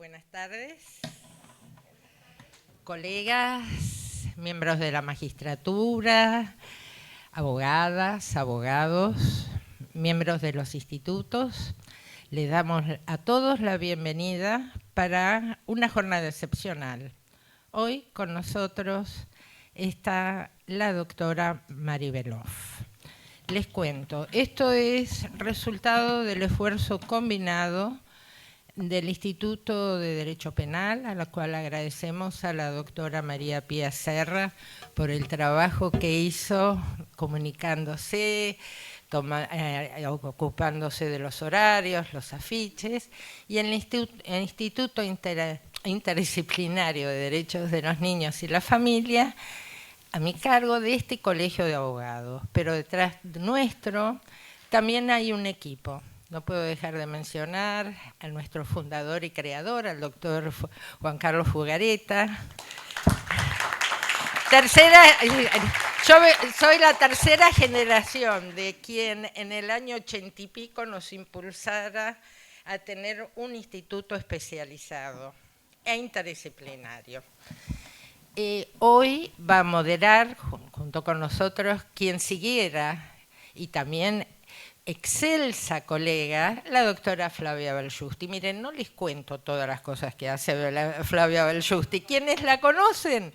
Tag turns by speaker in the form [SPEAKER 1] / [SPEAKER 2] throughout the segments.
[SPEAKER 1] Buenas tardes, colegas, miembros de la magistratura, abogadas, abogados, miembros de los institutos. Les damos a todos la bienvenida para una jornada excepcional. Hoy con nosotros está la doctora Mari Beloff. Les cuento, esto es resultado del esfuerzo combinado del Instituto de Derecho Penal, a la cual agradecemos a la doctora María Pía Serra por el trabajo que hizo comunicándose, ocupándose de los horarios, los afiches, y el Instituto Interdisciplinario de Derechos de los Niños y la Familia, a mi cargo de este colegio de abogados. Pero detrás nuestro también hay un equipo. No puedo dejar de mencionar a nuestro fundador y creador, al doctor Juan Carlos Fugareta. Yo soy la tercera generación de quien en el año 80 y pico nos impulsara a tener un instituto especializado e interdisciplinario. Hoy va a moderar, junto con nosotros, quien siguiera y también excelsa colega, la doctora Flavia Beljusti. Miren, no les cuento todas las cosas que hace Flavia Beljusti. ¿Quiénes la conocen?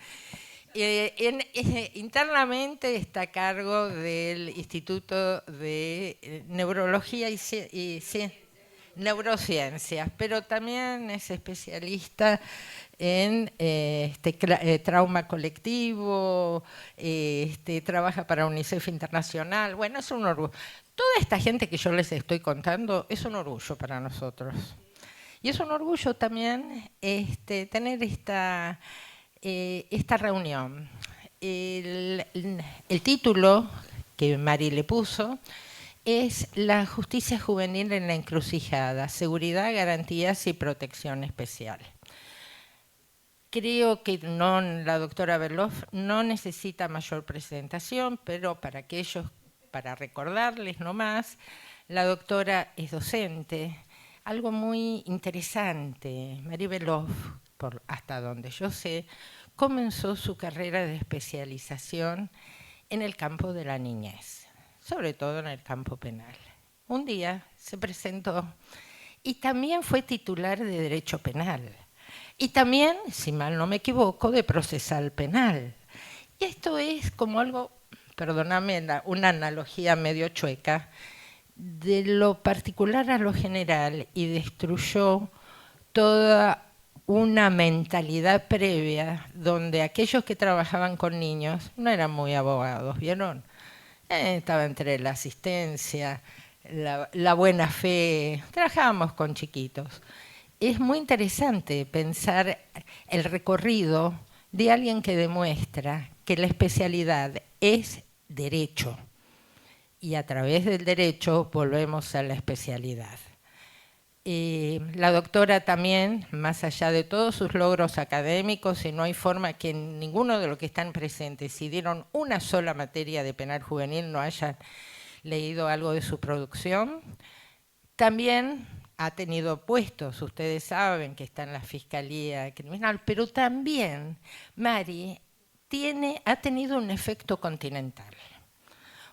[SPEAKER 1] Internamente está a cargo del Instituto de Neurología y Neurociencias, pero también es especialista en trauma colectivo, trabaja para UNICEF Internacional. Bueno, es un orgullo. Toda esta gente que yo les estoy contando es un orgullo para nosotros. Y es un orgullo también tener esta reunión. El título que Mari le puso es La justicia juvenil en la encrucijada, seguridad, garantías y protección especial. Creo que la doctora Beloff no necesita mayor presentación, pero para recordarles nomás, la doctora es docente. Algo muy interesante, Mari Beloff, hasta donde yo sé, comenzó su carrera de especialización en el campo de la niñez, sobre todo en el campo penal. Un día se presentó y también fue titular de Derecho Penal. Y también, si mal no me equivoco, de procesal penal. Y esto es como algo, perdóname, una analogía medio chueca, de lo particular a lo general, y destruyó toda una mentalidad previa donde aquellos que trabajaban con niños no eran muy abogados, ¿vieron? Estaba entre la asistencia, la buena fe, trabajábamos con chiquitos. Es muy interesante pensar el recorrido de alguien que demuestra que la especialidad es derecho y a través del derecho volvemos a la especialidad. La doctora también, más allá de todos sus logros académicos, y no hay forma que ninguno de los que están presentes, si dieron una sola materia de penal juvenil, no hayan leído algo de su producción, también ha tenido puestos, ustedes saben que está en la Fiscalía Criminal, pero también Mari ha tenido un efecto continental.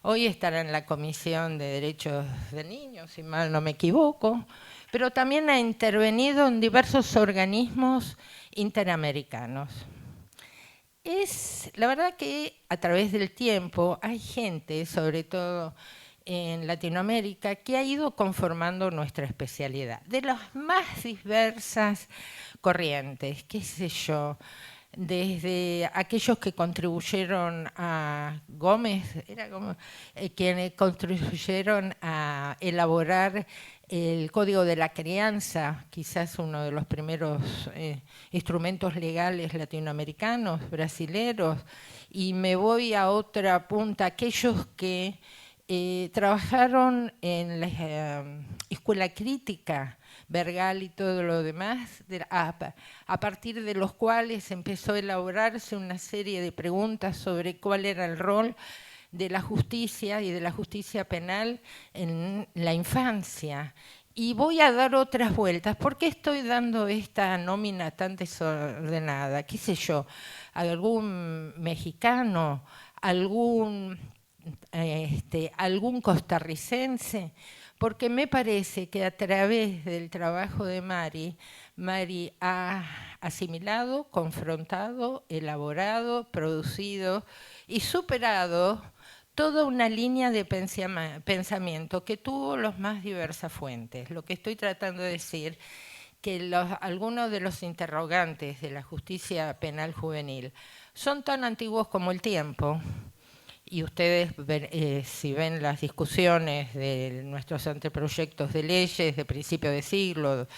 [SPEAKER 1] Hoy estará en la Comisión de Derechos de Niños, si mal no me equivoco, pero también ha intervenido en diversos organismos interamericanos. La verdad que a través del tiempo hay gente, sobre todo en Latinoamérica, que ha ido conformando nuestra especialidad, de las más diversas corrientes, qué sé yo, desde aquellos que contribuyeron a Gómez, quienes contribuyeron a elaborar el Código de la Crianza, quizás uno de los primeros instrumentos legales latinoamericanos, brasileros, y me voy a otra punta, aquellos que trabajaron en la escuela crítica, Bergal y todo lo demás, a partir de los cuales empezó a elaborarse una serie de preguntas sobre cuál era el rol de la justicia y de la justicia penal en la infancia. Y voy a dar otras vueltas. ¿Por qué estoy dando esta nómina tan desordenada? ¿Qué sé yo? ¿Algún mexicano? ¿Algún costarricense? Porque me parece que a través del trabajo de Mari ha asimilado, confrontado, elaborado, producido y superado toda una línea de pensamiento que tuvo las más diversas fuentes. Lo que estoy tratando de decir que algunos de los interrogantes de la justicia penal juvenil son tan antiguos como el tiempo. Y ustedes, si ven las discusiones de nuestros anteproyectos de leyes de principio de siglo,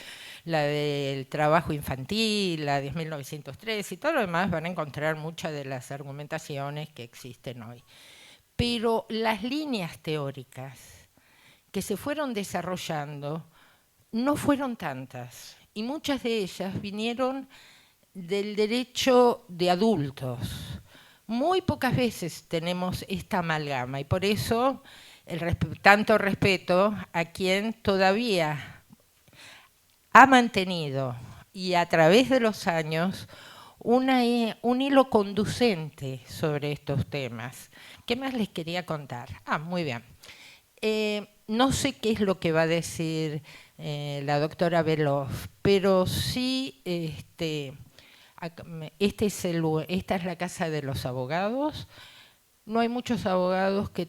[SPEAKER 1] la del trabajo infantil, la de 1903 y todo lo demás, van a encontrar muchas de las argumentaciones que existen hoy. Pero las líneas teóricas que se fueron desarrollando no fueron tantas, y muchas de ellas vinieron del derecho de adultos. Muy pocas veces tenemos esta amalgama, y por eso tanto respeto a quien todavía ha mantenido, y a través de los años, un hilo conducente sobre estos temas. ¿Qué más les quería contar? Muy bien. No sé qué es lo que va a decir la doctora Beloff, pero sí, esta es la casa de los abogados. No hay muchos abogados que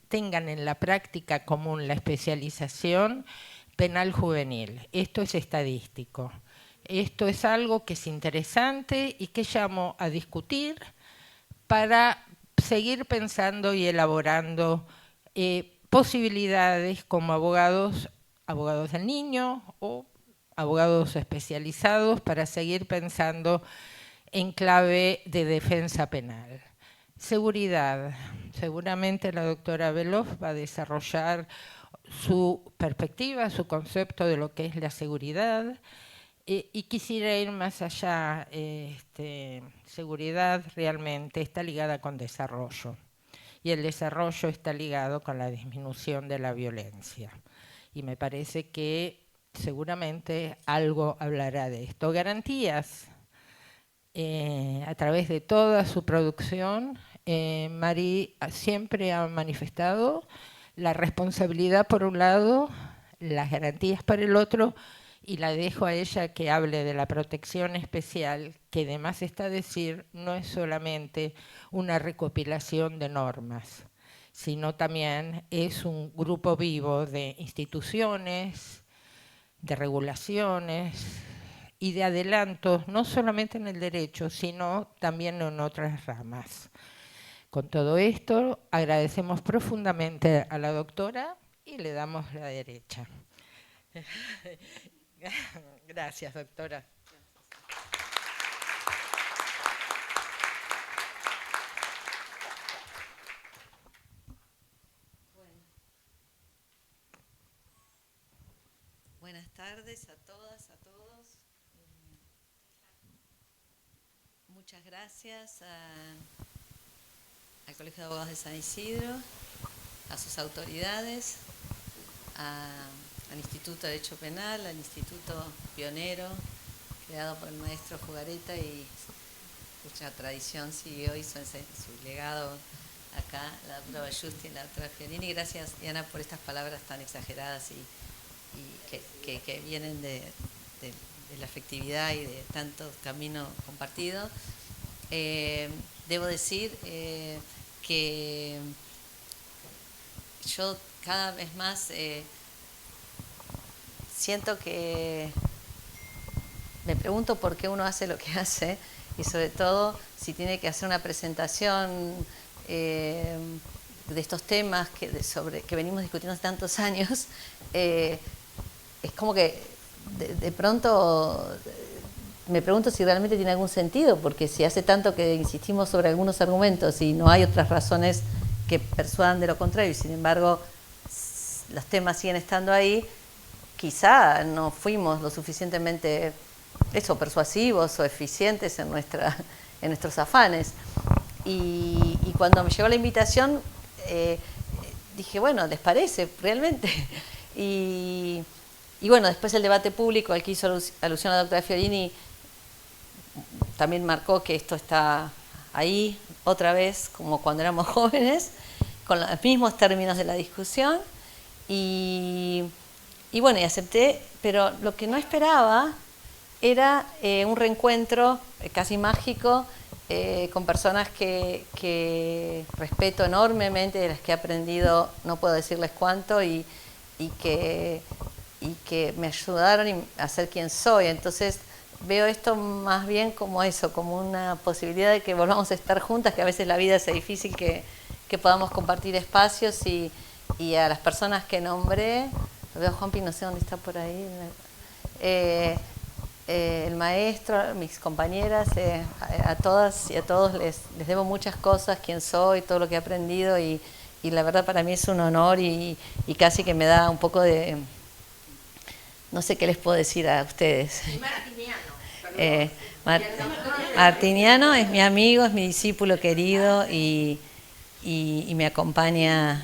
[SPEAKER 1] tengan en la práctica común la especialización penal juvenil. Esto es estadístico. Esto es algo que es interesante y que llamo a discutir para seguir pensando y elaborando posibilidades como abogados del niño o abogados especializados para seguir pensando en clave de defensa penal. Seguridad. Seguramente la doctora Beloff va a desarrollar su perspectiva, su concepto de lo que es la seguridad. Y quisiera ir más allá. Seguridad realmente está ligada con desarrollo. Y el desarrollo está ligado con la disminución de la violencia. Y me parece que seguramente algo hablará de esto. Garantías. A través de toda su producción, Mari siempre ha manifestado la responsabilidad por un lado, las garantías por el otro, y la dejo a ella que hable de la protección especial, que además está a decir, no es solamente una recopilación de normas, sino también es un grupo vivo de instituciones, de regulaciones y de adelantos, no solamente en el derecho, sino también en otras ramas. Con todo esto, agradecemos profundamente a la doctora y le damos la derecha. Gracias, doctora.
[SPEAKER 2] Buenas tardes a todas, a todos. Muchas gracias al Colegio de Abogados de San Isidro, a sus autoridades, al Instituto de Derecho Penal, al Instituto pionero, creado por el maestro Jugareta y cuya tradición sigue hoy, su legado acá, la doctora Bayusti y la doctora Fiorini. Gracias, Diana, por estas palabras tan exageradas y que vienen de la afectividad y de tanto camino compartido. Debo decir que yo cada vez más siento que me pregunto por qué uno hace lo que hace y sobre todo si tiene que hacer una presentación de estos temas que venimos discutiendo hace tantos años. Es como que de pronto me pregunto si realmente tiene algún sentido, porque si hace tanto que insistimos sobre algunos argumentos y no hay otras razones que persuadan de lo contrario y sin embargo los temas siguen estando ahí, quizá no fuimos lo suficientemente persuasivos o eficientes en nuestros afanes. Y cuando me llegó la invitación dije, bueno, ¿les parece realmente? y bueno, después el debate público al que hizo alusión la doctora Fiorini también marcó que esto está ahí otra vez, como cuando éramos jóvenes, con los mismos términos de la discusión, y bueno, y acepté, pero lo que no esperaba era un reencuentro casi mágico con personas que respeto enormemente, de las que he aprendido, no puedo decirles cuánto, y que me ayudaron a ser quien soy. Entonces veo esto más bien como eso, como una posibilidad de que volvamos a estar juntas, que a veces la vida hace difícil que podamos compartir espacios, y a las personas que nombré, lo veo a Juanpi, no sé dónde está por ahí, el maestro, mis compañeras, a todas y a todos les debo muchas cosas, quién soy, todo lo que he aprendido, y la verdad para mí es un honor, y casi que me da un poco de... No sé qué les puedo decir a ustedes. Martiniano es mi amigo, es mi discípulo querido, y me acompaña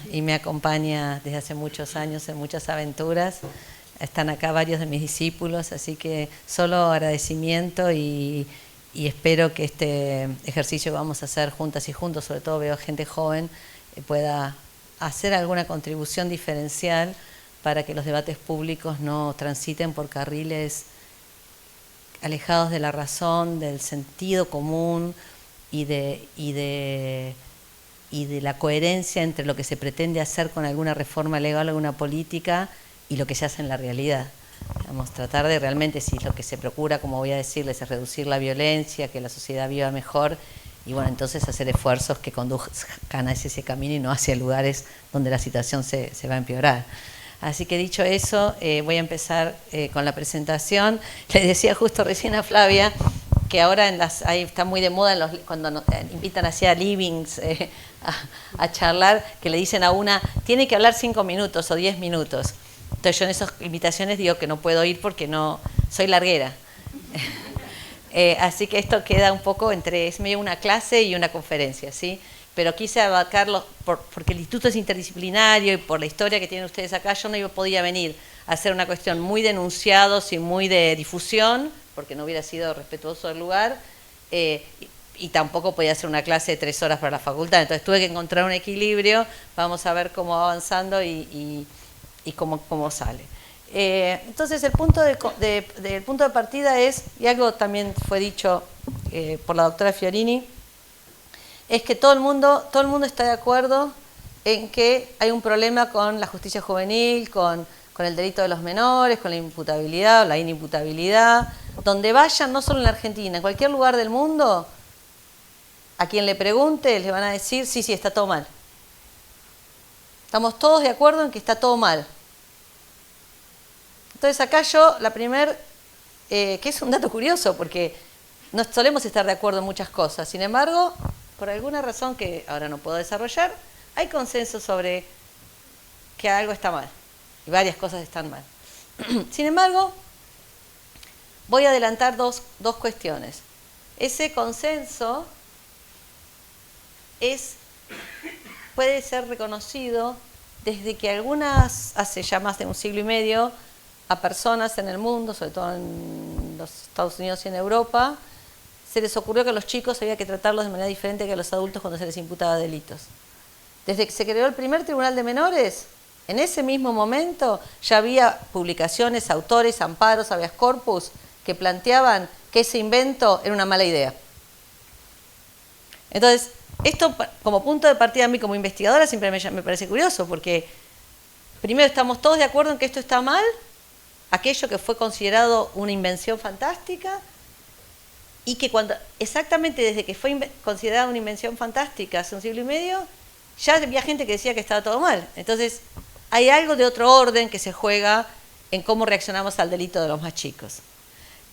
[SPEAKER 2] desde hace muchos años en muchas aventuras. Están acá varios de mis discípulos, así que solo agradecimiento, y espero que este ejercicio que vamos a hacer juntas y juntos, sobre todo veo gente joven, pueda hacer alguna contribución diferencial para que los debates públicos no transiten por carriles alejados de la razón, del sentido común y de la coherencia entre lo que se pretende hacer con alguna reforma legal o alguna política y lo que se hace en la realidad. Vamos a tratar de realmente, si lo que se procura, como voy a decirles, es reducir la violencia, que la sociedad viva mejor, y bueno, entonces hacer esfuerzos que conduzcan hacia ese camino y no hacia lugares donde la situación se va a empeorar. Así que dicho eso, voy a empezar con la presentación. Les decía justo recién a Flavia que ahora ahí está muy de moda cuando nos invitan hacia livings a charlar, que le dicen a una, tiene que hablar 5 minutos o 10 minutos. Entonces yo en esas invitaciones digo que no puedo ir porque no soy larguera. Así que esto queda un poco es medio una clase y una conferencia, ¿sí? Pero quise abarcarlo porque el instituto es interdisciplinario, y por la historia que tienen ustedes acá, yo no podía venir a hacer una cuestión muy de enunciados y muy de difusión, porque no hubiera sido respetuoso del lugar, y tampoco podía hacer una clase de 3 horas para la facultad. Entonces tuve que encontrar un equilibrio. Vamos a ver cómo va avanzando y cómo sale. Entonces el punto de partida es, y algo también fue dicho por la doctora Fiorini, es que todo el mundo está de acuerdo en que hay un problema con la justicia juvenil, con el delito de los menores, con la imputabilidad o la inimputabilidad. Donde vayan, no solo en la Argentina, en cualquier lugar del mundo, a quien le pregunte le van a decir, sí, está todo mal. Estamos todos de acuerdo en que está todo mal. Entonces acá que es un dato curioso, porque no solemos estar de acuerdo en muchas cosas, sin embargo, por alguna razón que ahora no puedo desarrollar, hay consenso sobre que algo está mal, y varias cosas están mal. Sin embargo, voy a adelantar dos cuestiones. Ese consenso puede ser reconocido desde que hace ya más de un siglo y medio, a personas en el mundo, sobre todo en los Estados Unidos y en Europa, se les ocurrió que a los chicos había que tratarlos de manera diferente que a los adultos cuando se les imputaba delitos. Desde que se creó el primer tribunal de menores, en ese mismo momento ya había publicaciones, autores, amparos, habeas corpus, que planteaban que ese invento era una mala idea. Entonces, esto como punto de partida a mí como investigadora siempre me parece curioso, porque primero estamos todos de acuerdo en que esto está mal, aquello que fue considerado una invención fantástica, y que exactamente desde que fue considerada una invención fantástica hace un siglo y medio, ya había gente que decía que estaba todo mal. Entonces, hay algo de otro orden que se juega en cómo reaccionamos al delito de los más chicos.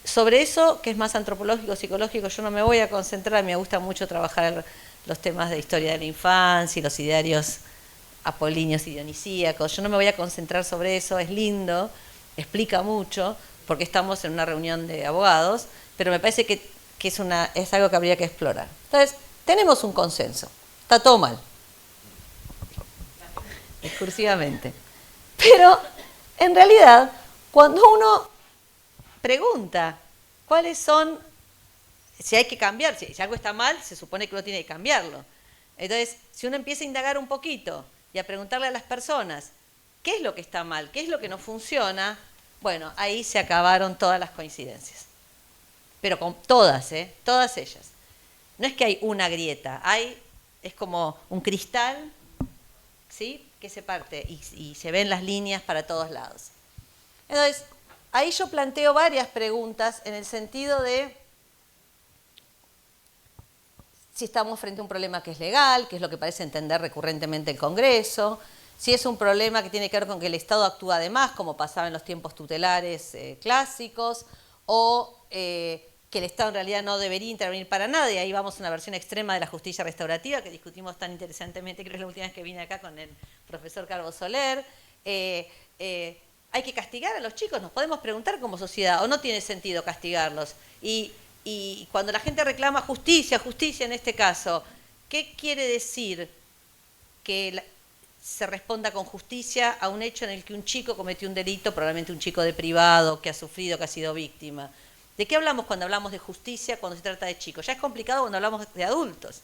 [SPEAKER 2] Sobre eso, que es más antropológico, psicológico, yo no me voy a concentrar, me gusta mucho trabajar los temas de historia de la infancia y los idearios apolíneos y dionisíacos. Yo no me voy a concentrar sobre eso, es lindo, explica mucho, porque estamos en una reunión de abogados, pero me parece que es algo que habría que explorar. Entonces, tenemos un consenso, está todo mal, excursivamente. Pero en realidad, cuando uno pregunta cuáles son, si hay que cambiar, si algo está mal, se supone que uno tiene que cambiarlo. Entonces, si uno empieza a indagar un poquito y a preguntarle a las personas qué es lo que está mal, qué es lo que no funciona, bueno, ahí se acabaron todas las coincidencias. Pero con todas, todas ellas. No es que hay una grieta, es como un cristal, ¿sí?, que se parte y se ven las líneas para todos lados. Entonces, ahí yo planteo varias preguntas en el sentido de si estamos frente a un problema que es legal, que es lo que parece entender recurrentemente el Congreso, si es un problema que tiene que ver con que el Estado actúa de más, como pasaba en los tiempos tutelares clásicos, o que el Estado en realidad no debería intervenir para nada, y ahí vamos a una versión extrema de la justicia restaurativa que discutimos tan interesantemente, creo que es la última vez que vine acá con el profesor Carlos Soler. ¿Hay que castigar a los chicos? Nos podemos preguntar como sociedad, ¿o no tiene sentido castigarlos? Y cuando la gente reclama justicia, justicia en este caso, ¿qué quiere decir que se responda con justicia a un hecho en el que un chico cometió un delito, probablemente un chico de privado, que ha sufrido, que ha sido víctima? ¿De qué hablamos cuando hablamos de justicia cuando se trata de chicos? Ya es complicado cuando hablamos de adultos.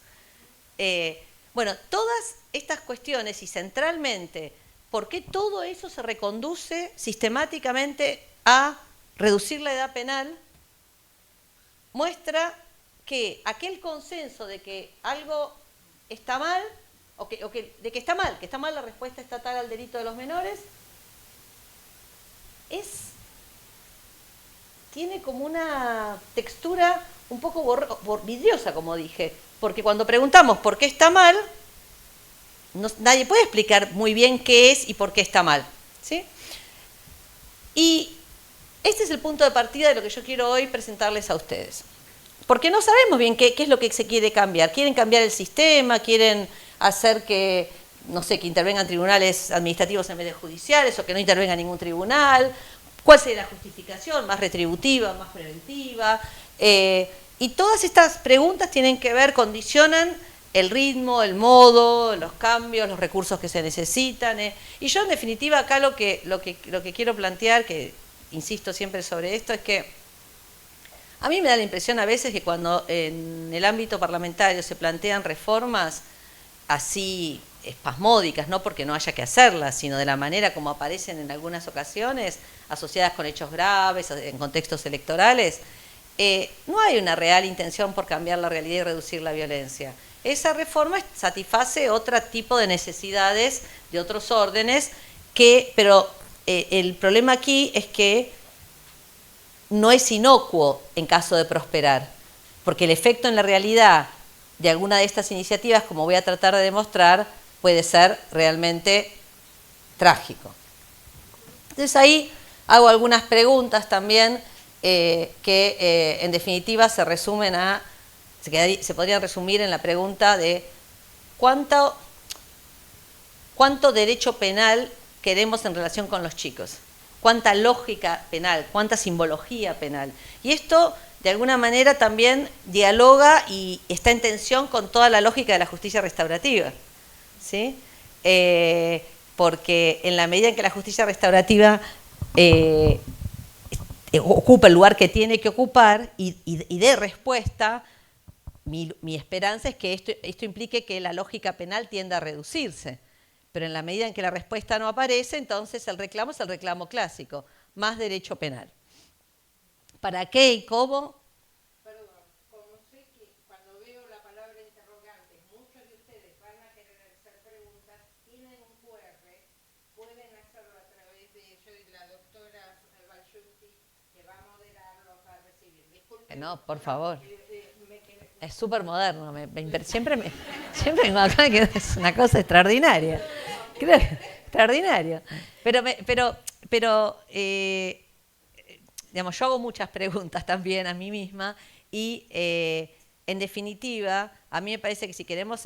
[SPEAKER 2] Bueno, todas estas cuestiones y centralmente, ¿por qué todo eso se reconduce sistemáticamente a reducir la edad penal? Muestra que aquel consenso de que algo está mal, de que está mal la respuesta estatal al delito de los menores, tiene como una textura un poco vidriosa, como dije, porque cuando preguntamos por qué está mal, nadie puede explicar muy bien qué es y por qué está mal, ¿sí? Y este es el punto de partida de lo que yo quiero hoy presentarles a ustedes. Porque no sabemos bien qué es lo que se quiere cambiar. ¿Quieren cambiar el sistema? ¿Quieren hacer que, no sé, que intervengan tribunales administrativos en vez de judiciales o que no intervenga ningún tribunal? ¿Cuál sería la justificación? ¿Más retributiva, más preventiva? Y todas estas preguntas tienen que ver, condicionan el ritmo, el modo, los cambios, los recursos que se necesitan. Y yo, en definitiva, acá lo que quiero plantear, que insisto siempre sobre esto, es que a mí me da la impresión a veces que cuando en el ámbito parlamentario se plantean reformas así espasmódicas, no porque no haya que hacerlas, sino de la manera como aparecen en algunas ocasiones, asociadas con hechos graves, en contextos electorales, no hay una real intención por cambiar la realidad y reducir la violencia. Esa reforma satisface otro tipo de necesidades de otros órdenes, pero el problema aquí es que no es inocuo en caso de prosperar, porque el efecto en la realidad de alguna de estas iniciativas, como voy a tratar de demostrar, puede ser realmente trágico. Entonces ahí hago algunas preguntas también que en definitiva se podrían resumir en la pregunta de cuánto derecho penal queremos en relación con los chicos. Cuánta lógica penal, cuánta simbología penal. Y esto, de alguna manera, también dialoga y está en tensión con toda la lógica de la justicia restaurativa, ¿sí? Porque en la medida en que la justicia restaurativa ocupa el lugar que tiene que ocupar y dé respuesta, mi esperanza es que esto implique que la lógica penal tienda a reducirse. Pero en la medida en que la respuesta no aparece, entonces el reclamo es el reclamo clásico, más derecho penal. ¿Para qué y cómo?
[SPEAKER 1] Perdón, como sé que cuando veo la palabra interrogante, muchos de ustedes van a querer hacer preguntas, tienen un QR, pueden hacerlo a través de yo y la doctora Balshuti, que va a moderarlo, va a recibir. Disculpen,
[SPEAKER 2] no, por favor. Es súper moderno, siempre vengo acá, que es una cosa extraordinaria. Creo, extraordinario. Pero digamos, yo hago muchas preguntas también a mí misma y en definitiva, a mí me parece que si queremos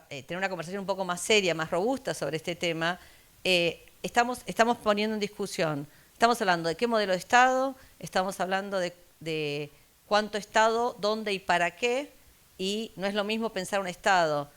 [SPEAKER 2] tener una conversación un poco más seria, más robusta sobre este tema, estamos poniendo en discusión, estamos hablando de qué modelo de Estado, estamos hablando de cuánto Estado, dónde y para qué, y no es lo mismo pensar un Estado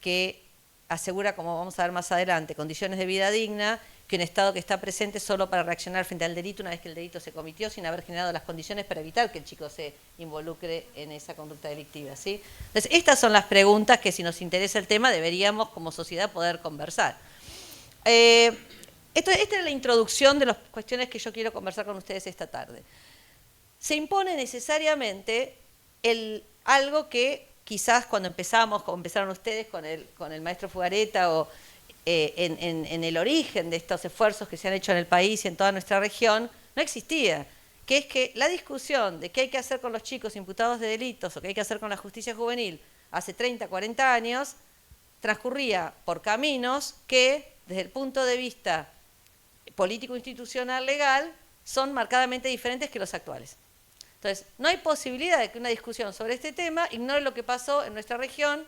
[SPEAKER 2] que asegura, como vamos a ver más adelante, condiciones de vida digna, que un Estado que está presente solo para reaccionar frente al delito una vez que el delito se cometió, sin haber generado las condiciones para evitar que el chico se involucre en esa conducta delictiva, ¿sí? Entonces, estas son las preguntas que, si nos interesa el tema, deberíamos como sociedad poder conversar. Esta es la introducción de las cuestiones que yo quiero conversar con ustedes esta tarde. Se impone necesariamente algo que quizás cuando empezamos, como empezaron ustedes con el maestro Fugareta, o en el origen de estos esfuerzos que se han hecho en el país y en toda nuestra región, no existía, que es que la discusión de qué hay que hacer con los chicos imputados de delitos o qué hay que hacer con la justicia juvenil hace 30, 40 años, transcurría por caminos que, desde el punto de vista político, institucional, legal, son marcadamente diferentes que los actuales. Entonces, no hay posibilidad de que una discusión sobre este tema ignore lo que pasó en nuestra región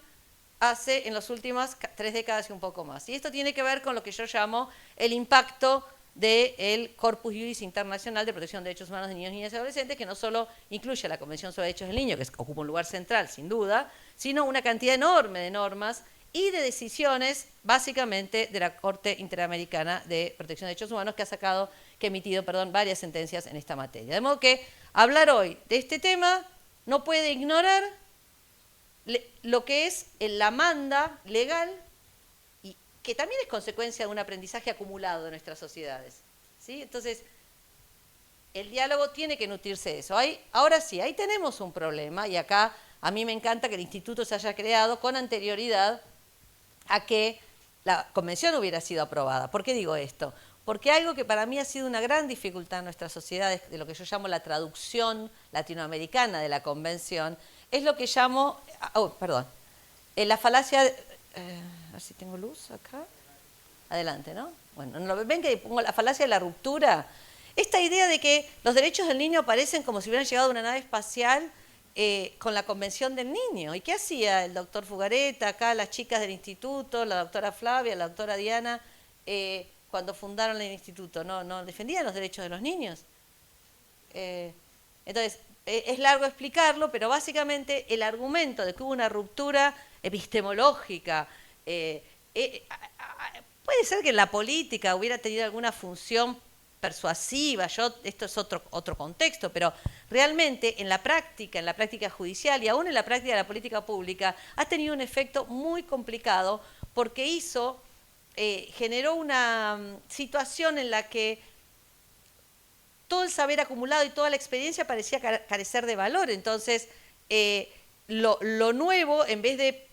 [SPEAKER 2] en las últimas 3 décadas y un poco más. Y esto tiene que ver con lo que yo llamo el impacto del Corpus Juris Internacional de Protección de Derechos Humanos de Niños, Niñas y Adolescentes, que no solo incluye la Convención sobre Derechos del Niño, que ocupa un lugar central, sin duda, sino una cantidad enorme de normas y de decisiones, básicamente, de la Corte Interamericana de Protección de Derechos Humanos, que ha emitido varias sentencias en esta materia. De modo que hablar hoy de este tema no puede ignorar lo que es la manda legal, y que también es consecuencia de un aprendizaje acumulado de nuestras sociedades, ¿sí? Entonces, el diálogo tiene que nutrirse de eso. Ahora sí, ahí tenemos un problema, y acá a mí me encanta que el instituto se haya creado con anterioridad a que la convención hubiera sido aprobada. ¿Por qué digo esto? Porque algo que para mí ha sido una gran dificultad en nuestras sociedades, de lo que yo llamo la traducción latinoamericana de la convención, es lo que llamo, la falacia, a ver si tengo luz acá, adelante, ¿no? Bueno, ven que pongo la falacia de la ruptura. Esta idea de que los derechos del niño aparecen como si hubieran llegado a una nave espacial con la Convención del Niño. ¿Y qué hacía el doctor Fugareta, acá las chicas del instituto, la doctora Flavia, la doctora Diana, cuando fundaron el instituto? ¿No defendían los derechos de los niños? Entonces, es largo explicarlo, pero básicamente el argumento de que hubo una ruptura epistemológica, puede ser que en la política hubiera tenido alguna función persuasiva, esto es otro contexto, pero realmente en la práctica judicial y aún en la práctica de la política pública, ha tenido un efecto muy complicado porque generó una situación en la que todo el saber acumulado y toda la experiencia parecía carecer de valor. Entonces, lo nuevo, en vez de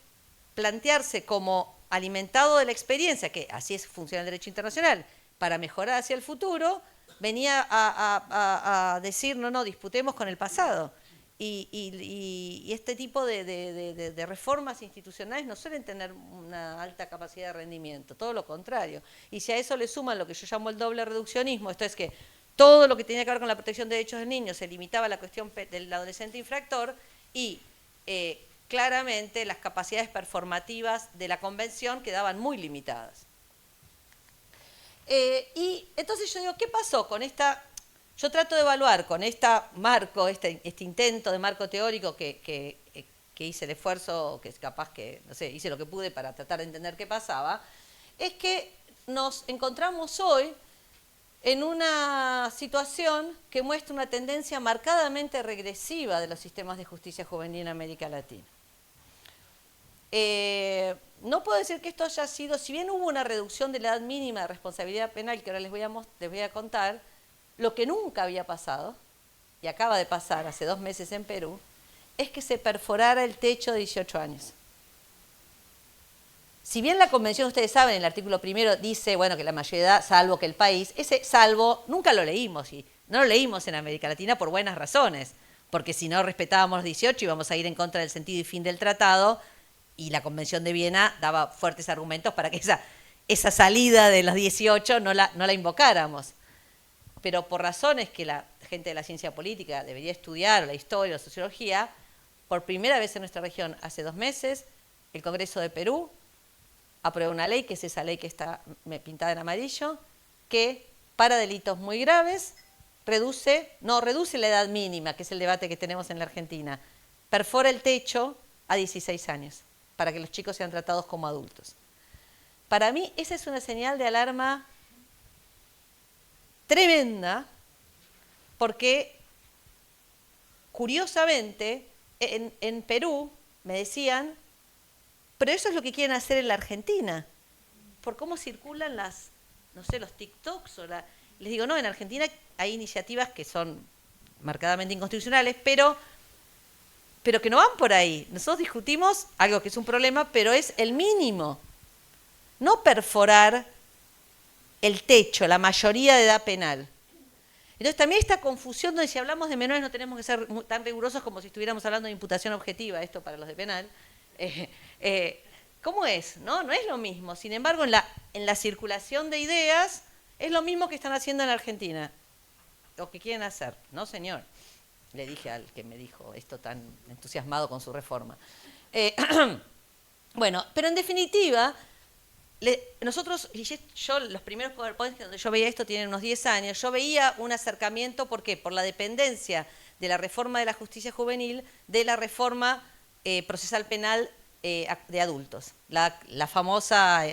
[SPEAKER 2] plantearse como alimentado de la experiencia, que así funciona el derecho internacional, para mejorar hacia el futuro, venía a decir, no, disputemos con el pasado. Y este tipo de reformas institucionales no suelen tener una alta capacidad de rendimiento, todo lo contrario. Y si a eso le suman lo que yo llamo el doble reduccionismo, esto es que todo lo que tenía que ver con la protección de derechos del niño se limitaba a la cuestión del adolescente infractor, y claramente las capacidades performativas de la convención quedaban muy limitadas. Y entonces yo digo, ¿qué pasó con esta? Yo trato de evaluar con este marco, este intento de marco teórico que hice el esfuerzo, que es capaz que, no sé, hice lo que pude para tratar de entender qué pasaba, es que nos encontramos hoy en una situación que muestra una tendencia marcadamente regresiva de los sistemas de justicia juvenil en América Latina. No puedo decir que esto haya sido, si bien hubo una reducción de la edad mínima de responsabilidad penal, que ahora les voy a contar, lo que nunca había pasado, y acaba de pasar hace 2 meses en Perú, es que se perforara el techo de 18 años. Si bien la convención, ustedes saben, el artículo 1 dice, bueno, que la mayoría de edad, salvo que el país, ese salvo nunca lo leímos, y no lo leímos en América Latina por buenas razones, porque si no respetábamos los 18 íbamos a ir en contra del sentido y fin del tratado, y la Convención de Viena daba fuertes argumentos para que esa salida de los 18 no la invocáramos. Pero por razones que la gente de la ciencia política debería estudiar, o la historia, o la sociología, por primera vez en nuestra región, hace 2 meses, el Congreso de Perú aprueba una ley, que es esa ley que está pintada en amarillo, que para delitos muy graves no reduce la edad mínima, que es el debate que tenemos en la Argentina, perfora el techo a 16 años, para que los chicos sean tratados como adultos. Para mí esa es una señal de alarma tremenda, porque curiosamente en Perú me decían, pero eso es lo que quieren hacer en la Argentina, por cómo circulan no sé, los TikToks les digo, no, en Argentina hay iniciativas que son marcadamente inconstitucionales, pero que no van por ahí. Nosotros discutimos algo que es un problema, pero es el mínimo. No perforar el techo, la mayoría de edad penal. Entonces también esta confusión donde si hablamos de menores no tenemos que ser tan rigurosos como si estuviéramos hablando de imputación objetiva, esto para los de penal. ¿Cómo es? No es lo mismo. Sin embargo, en la circulación de ideas es lo mismo que están haciendo en Argentina. O que quieren hacer. No, señor. Le dije al que me dijo esto tan entusiasmado con su reforma. Bueno, pero en definitiva, nosotros, yo los primeros PowerPoints donde yo veía esto tienen unos 10 años, yo veía un acercamiento, ¿por qué? Por la dependencia de la reforma de la justicia juvenil de la reforma procesal penal de adultos. La famosa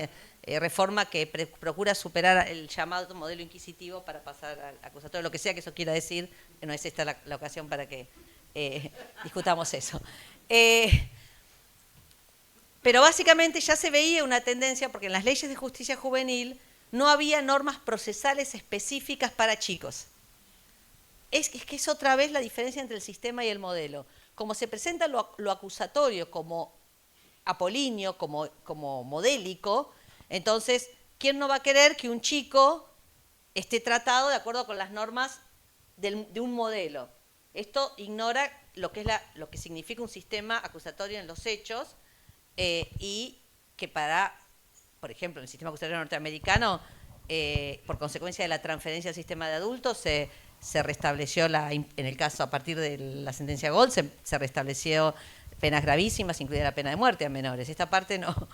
[SPEAKER 2] reforma que procura superar el llamado modelo inquisitivo para pasar al acusatorio, lo que sea que eso quiera decir, no es esta la ocasión para que discutamos eso. Pero básicamente ya se veía una tendencia, porque en las leyes de justicia juvenil no había normas procesales específicas para chicos. Es que es otra vez la diferencia entre el sistema y el modelo. Como se presenta lo acusatorio como apolíneo, como modélico, entonces, ¿quién no va a querer que un chico esté tratado de acuerdo con las normas de un modelo? Esto ignora lo que significa un sistema acusatorio en los hechos y que por ejemplo, en el sistema acusatorio norteamericano, por consecuencia de la transferencia al sistema de adultos, se restableció, en el caso a partir de la sentencia Gold, se restableció penas gravísimas, incluida la pena de muerte a menores. Esta parte no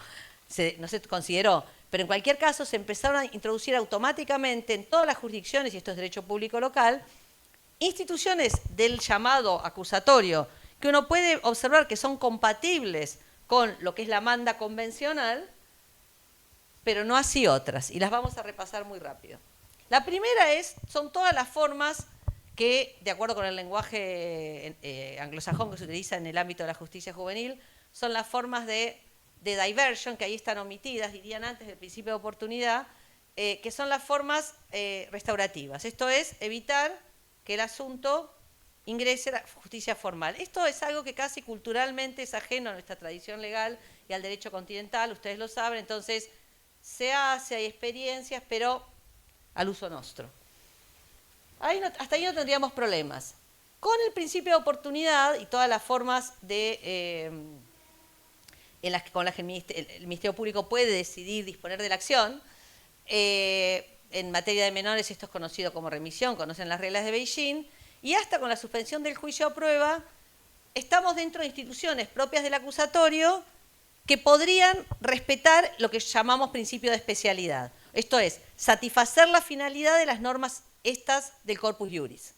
[SPEAKER 2] se consideró, pero en cualquier caso se empezaron a introducir automáticamente en todas las jurisdicciones, y esto es derecho público local, instituciones del llamado acusatorio, que uno puede observar que son compatibles con lo que es la manda convencional, pero no así otras, y las vamos a repasar muy rápido. La primera son todas las formas que, de acuerdo con el lenguaje anglosajón que se utiliza en el ámbito de la justicia juvenil, son las formas de diversion, que ahí están omitidas, dirían antes del principio de oportunidad, que son las formas restaurativas. Esto es evitar que el asunto ingrese a la justicia formal. Esto es algo que casi culturalmente es ajeno a nuestra tradición legal y al derecho continental, ustedes lo saben, entonces se hace, hay experiencias, pero al uso nostro. Hasta ahí no tendríamos problemas. Con el principio de oportunidad y todas las formas en las que el Ministerio Público puede decidir disponer de la acción, en materia de menores esto es conocido como remisión, conocen las reglas de Beijing, y hasta con la suspensión del juicio a prueba, estamos dentro de instituciones propias del acusatorio que podrían respetar lo que llamamos principio de especialidad. Esto es, satisfacer la finalidad de las normas estas del corpus iuris.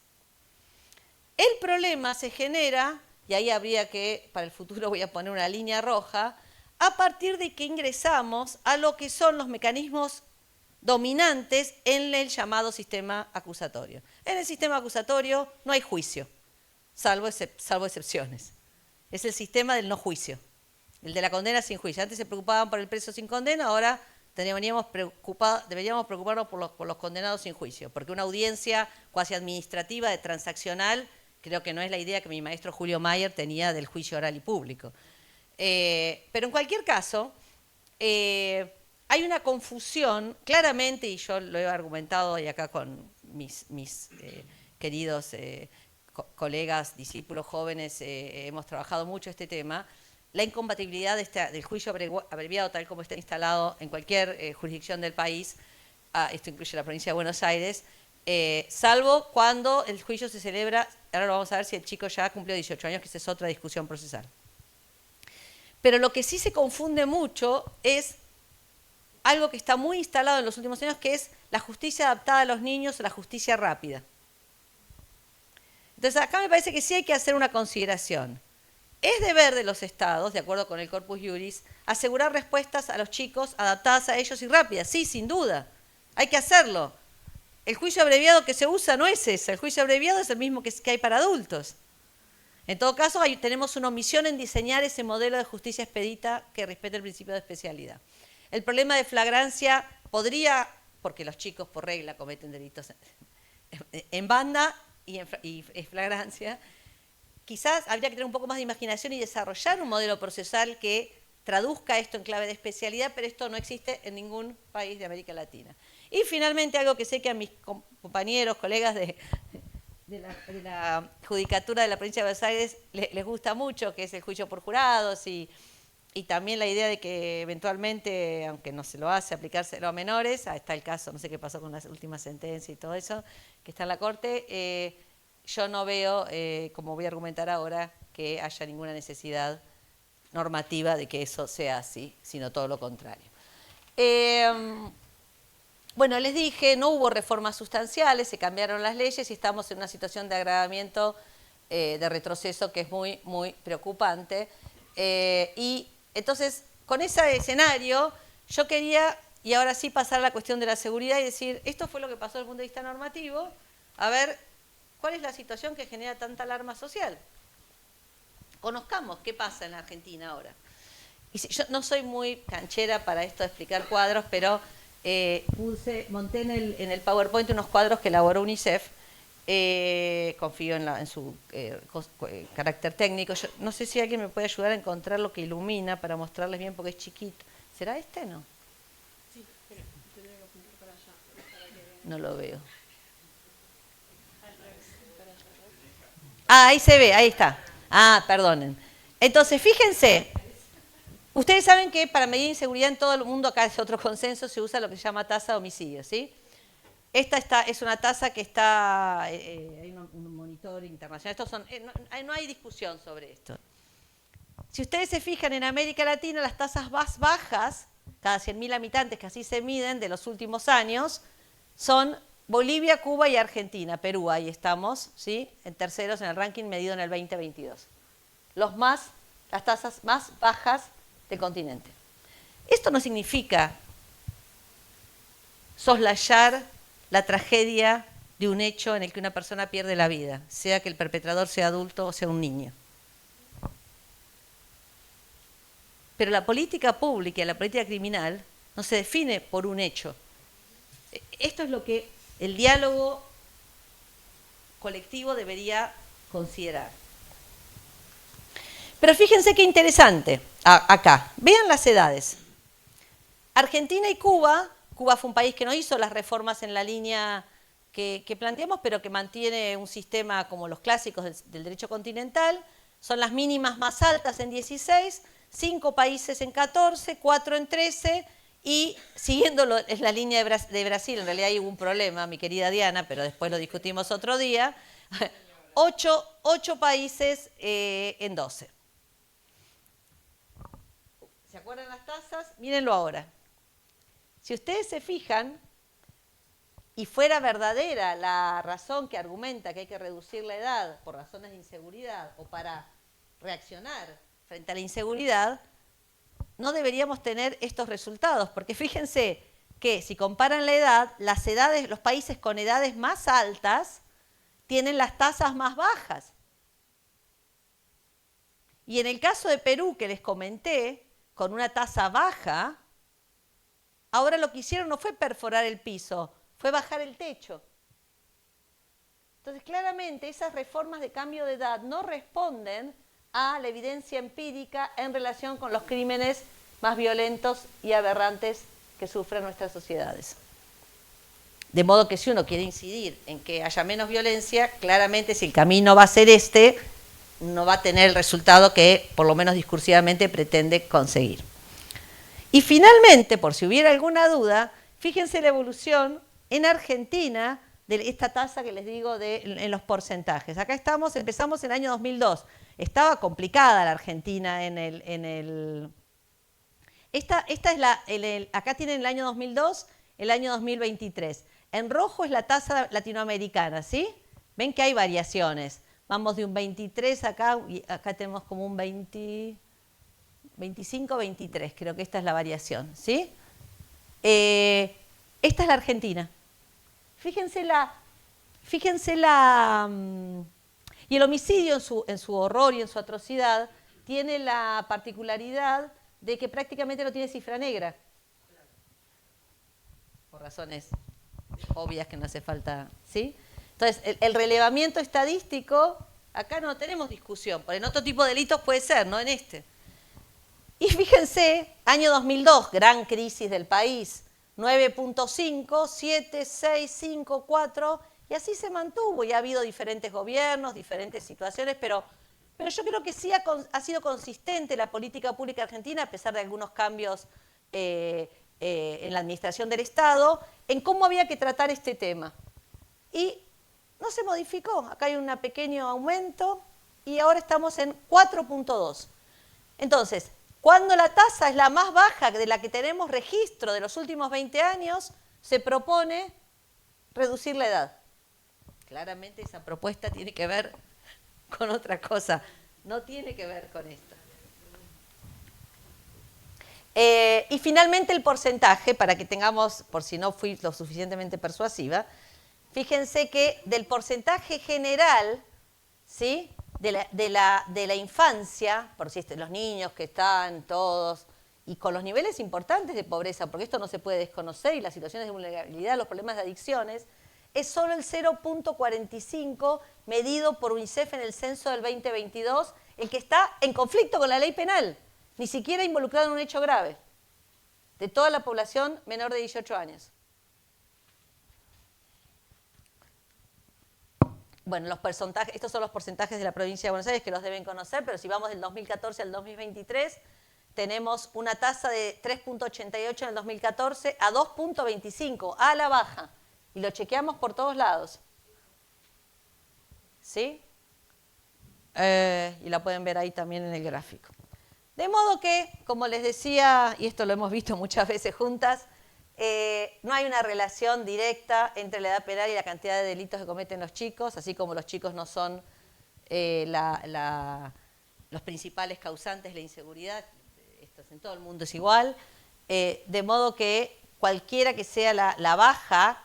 [SPEAKER 2] El problema se genera, y ahí habría que, para el futuro voy a poner una línea roja, a partir de que ingresamos a lo que son los mecanismos dominantes en el llamado sistema acusatorio. En el sistema acusatorio no hay juicio, salvo excepciones. Es el sistema del no juicio, el de la condena sin juicio. Antes se preocupaban por el preso sin condena, ahora deberíamos preocuparnos por los condenados sin juicio, porque una audiencia cuasi administrativa de transaccional creo que no es la idea que mi maestro Julio Mayer tenía del juicio oral y público. Pero en cualquier caso, hay una confusión, claramente, y yo lo he argumentado y acá con mis queridos colegas, discípulos jóvenes, hemos trabajado mucho este tema, la incompatibilidad del juicio abreviado tal como está instalado en cualquier jurisdicción del país, esto incluye la provincia de Buenos Aires, salvo cuando el juicio se celebra, ahora lo vamos a ver si el chico ya cumplió 18 años, que esa es otra discusión procesal. Pero lo que sí se confunde mucho es algo que está muy instalado en los últimos años, que es la justicia adaptada a los niños o la justicia rápida. Entonces acá me parece que sí hay que hacer una consideración. Es deber de los estados, de acuerdo con el corpus iuris, asegurar respuestas a los chicos adaptadas a ellos y rápidas. Sí, sin duda, hay que hacerlo. el juicio abreviado que se usa no es ese, el juicio abreviado es el mismo que hay para adultos. En todo caso, tenemos una omisión en diseñar ese modelo de justicia expedita que respete el principio de especialidad. El problema de flagrancia podría, porque los chicos por regla cometen delitos en banda y en flagrancia, quizás habría que tener un poco más de imaginación y desarrollar un modelo procesal que traduzca esto en clave de especialidad, pero esto no existe en ningún país de América Latina. Y finalmente, algo que sé que a mis compañeros, colegas de la Judicatura de la Provincia de Buenos Aires les gusta mucho, que es el juicio por jurados y también la idea de que eventualmente, aunque no se lo hace, aplicárselo a menores, está el caso, no sé qué pasó con la última sentencia y todo eso, que está en la Corte, yo no veo, como voy a argumentar ahora, que haya ninguna necesidad normativa de que eso sea así, sino todo lo contrario. Bueno, les dije, no hubo reformas sustanciales, se cambiaron las leyes y estamos en una situación de agravamiento, de retroceso que es muy, muy preocupante. Y entonces, con ese escenario, yo quería, y ahora sí pasar a la cuestión de la seguridad y decir, esto fue lo que pasó desde el punto de vista normativo, a ver, ¿cuál es la situación que genera tanta alarma social? Conozcamos qué pasa en la Argentina ahora. Y yo no soy muy canchera para esto de explicar cuadros, pero monté en el PowerPoint unos cuadros que elaboró UNICEF. Confío en su carácter técnico. Yo no sé si alguien me puede ayudar a encontrar lo que ilumina para mostrarles bien porque es chiquito. ¿Será este, no?
[SPEAKER 3] Sí, pero tendría que apuntar para allá. Para que
[SPEAKER 2] no lo veo.
[SPEAKER 3] para allá.
[SPEAKER 2] Ah, ahí se ve, ahí está. Ah, perdonen. Entonces, fíjense, ustedes saben que para medir inseguridad en todo el mundo, acá es otro consenso, se usa lo que se llama tasa de homicidio, ¿sí? Esta es una tasa que está, hay un monitor internacional, estos son, no hay discusión sobre esto. Si ustedes se fijan en América Latina, las tasas más bajas, cada 100.000 habitantes que así se miden de los últimos años, son Bolivia, Cuba y Argentina, Perú, ahí estamos, ¿sí? En terceros en el ranking medido en el 2022. Las tasas más bajas del continente. Esto no significa soslayar la tragedia de un hecho en el que una persona pierde la vida, sea que el perpetrador sea adulto o sea un niño. Pero la política pública y la política criminal no se define por un hecho. Esto es lo que el diálogo colectivo debería considerar. Pero fíjense qué interesante acá. Vean las edades. Argentina y Cuba. Cuba fue un país que no hizo las reformas en la línea que planteamos, pero que mantiene un sistema como los clásicos del derecho continental. Son las mínimas más altas en 16, 5 países en 14, 4 en 13, y siguiendo la línea de Brasil, en realidad hay un problema, mi querida Diana, pero después lo discutimos otro día, 8 países en 12. ¿Se acuerdan las tasas? Mírenlo ahora. Si ustedes se fijan, y fuera verdadera la razón que argumenta que hay que reducir la edad por razones de inseguridad o para reaccionar frente a la inseguridad, no deberíamos tener estos resultados, porque fíjense que si comparan la edad, las edades, los países con edades más altas tienen las tasas más bajas. Y en el caso de Perú, que les comenté, con una tasa baja, ahora lo que hicieron no fue perforar el piso, fue bajar el techo. Entonces, claramente, esas reformas de cambio de edad no responden a la evidencia empírica en relación con los crímenes más violentos y aberrantes que sufren nuestras sociedades. De modo que si uno quiere incidir en que haya menos violencia, claramente si el camino va a ser este, no va a tener el resultado que, por lo menos discursivamente, pretende conseguir. Y finalmente, por si hubiera alguna duda, fíjense la evolución en Argentina de esta tasa que les digo en los porcentajes. Acá empezamos en el año 2002. Estaba complicada la Argentina Esta es acá tienen el año 2002, el año 2023. En rojo es la tasa latinoamericana, ¿sí? Ven que hay variaciones. Vamos de un 23 acá, y acá tenemos como un 25, 23, creo que esta es la variación, ¿sí? Esta es la Argentina. Fíjense la y el homicidio en su horror y en su atrocidad tiene la particularidad de que prácticamente no tiene cifra negra. Por razones obvias que no hace falta, ¿sí? Entonces, el relevamiento estadístico, acá no tenemos discusión, porque en otro tipo de delitos puede ser, no en este. Y fíjense, año 2002, gran crisis del país, 9.5, 7, 6, 5, 4, y así se mantuvo. Y ha habido diferentes gobiernos, diferentes situaciones, pero yo creo que sí ha sido consistente la política pública argentina, a pesar de algunos cambios en la administración del Estado, en cómo había que tratar este tema. Y no se modificó. Acá hay un pequeño aumento y ahora estamos en 4.2. Entonces, cuando la tasa es la más baja de la que tenemos registro de los últimos 20 años, se propone reducir la edad. Claramente esa propuesta tiene que ver con otra cosa, no tiene que ver con esto. Y finalmente el porcentaje, para que tengamos, por si no fui lo suficientemente persuasiva, fíjense que del porcentaje general, ¿sí?, de la infancia, por si los niños que están todos, y con los niveles importantes de pobreza, porque esto no se puede desconocer, y las situaciones de vulnerabilidad, los problemas de adicciones, es solo el 0.45 medido por UNICEF en el censo del 2022, el que está en conflicto con la ley penal, ni siquiera involucrado en un hecho grave, de toda la población menor de 18 años. Bueno, los porcentajes, estos son los porcentajes de la provincia de Buenos Aires que los deben conocer, pero si vamos del 2014 al 2023, tenemos una tasa de 3.88 en el 2014 a 2.25, a la baja. Y lo chequeamos por todos lados. ¿Sí? Y la pueden ver ahí también en el gráfico. De modo que, como les decía, y esto lo hemos visto muchas veces juntas, no hay una relación directa entre la edad penal y la cantidad de delitos que cometen los chicos, así como los chicos no son los principales causantes de la inseguridad, esto en todo el mundo es igual, de modo que cualquiera que sea la baja,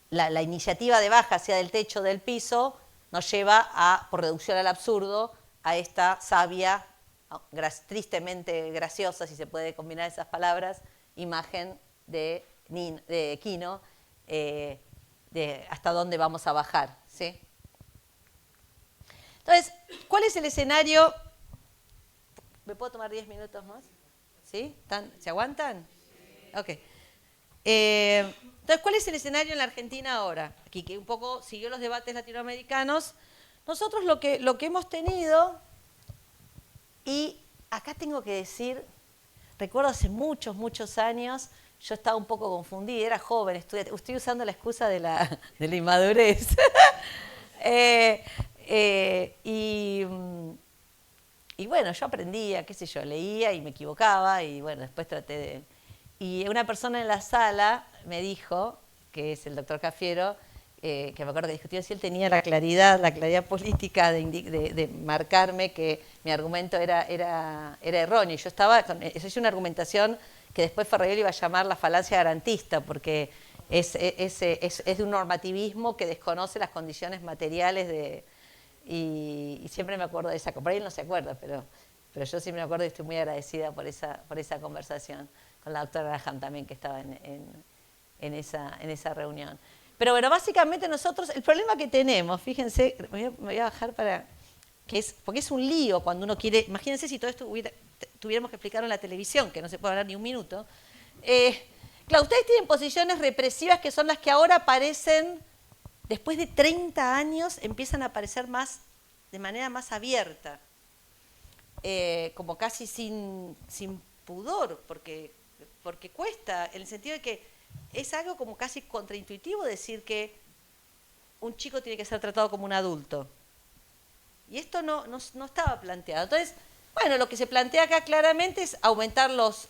[SPEAKER 2] la iniciativa de baja, sea del techo o del piso, nos lleva a, por reducción al absurdo, a esta sabia, tristemente graciosa, si se puede combinar esas palabras, imagen de Quino, de hasta dónde vamos a bajar, ¿sí? Entonces, ¿cuál es el escenario? ¿Me puedo tomar 10 minutos más? ¿Sí? ¿Se aguantan? Ok. Entonces, ¿cuál es el escenario en la Argentina ahora? Aquí que un poco siguió los debates latinoamericanos. Nosotros lo que hemos tenido, y acá tengo que decir, recuerdo hace muchos, muchos años, yo estaba un poco confundida, era joven, estoy usando la excusa de la inmadurez. Y bueno, yo aprendía, qué sé yo, leía y me equivocaba, y bueno, después traté de... Y una persona en la sala me dijo, que es el doctor Cafiero, que me acuerdo que discutimos si él tenía la claridad política de marcarme que mi argumento era erróneo. Yo hice una argumentación que después Ferreyol iba a llamar la falacia garantista, porque es de un normativismo que desconoce las condiciones materiales y siempre me acuerdo de esa. Por ahí él no se acuerda, pero yo siempre me acuerdo y estoy muy agradecida por esa conversación con la doctora Graham también, que estaba en esa reunión. Pero bueno, básicamente nosotros, el problema que tenemos, fíjense, me voy a bajar porque es un lío cuando uno quiere, imagínense si todo esto tuviéramos que explicarlo en la televisión, que no se puede hablar ni un minuto. Claro, ustedes tienen posiciones represivas que son las que ahora aparecen, después de 30 años, empiezan a aparecer de manera más abierta, como casi sin pudor, porque cuesta, en el sentido de que es algo como casi contraintuitivo decir que un chico tiene que ser tratado como un adulto. Y esto no estaba planteado. Entonces, bueno, lo que se plantea acá claramente es aumentar los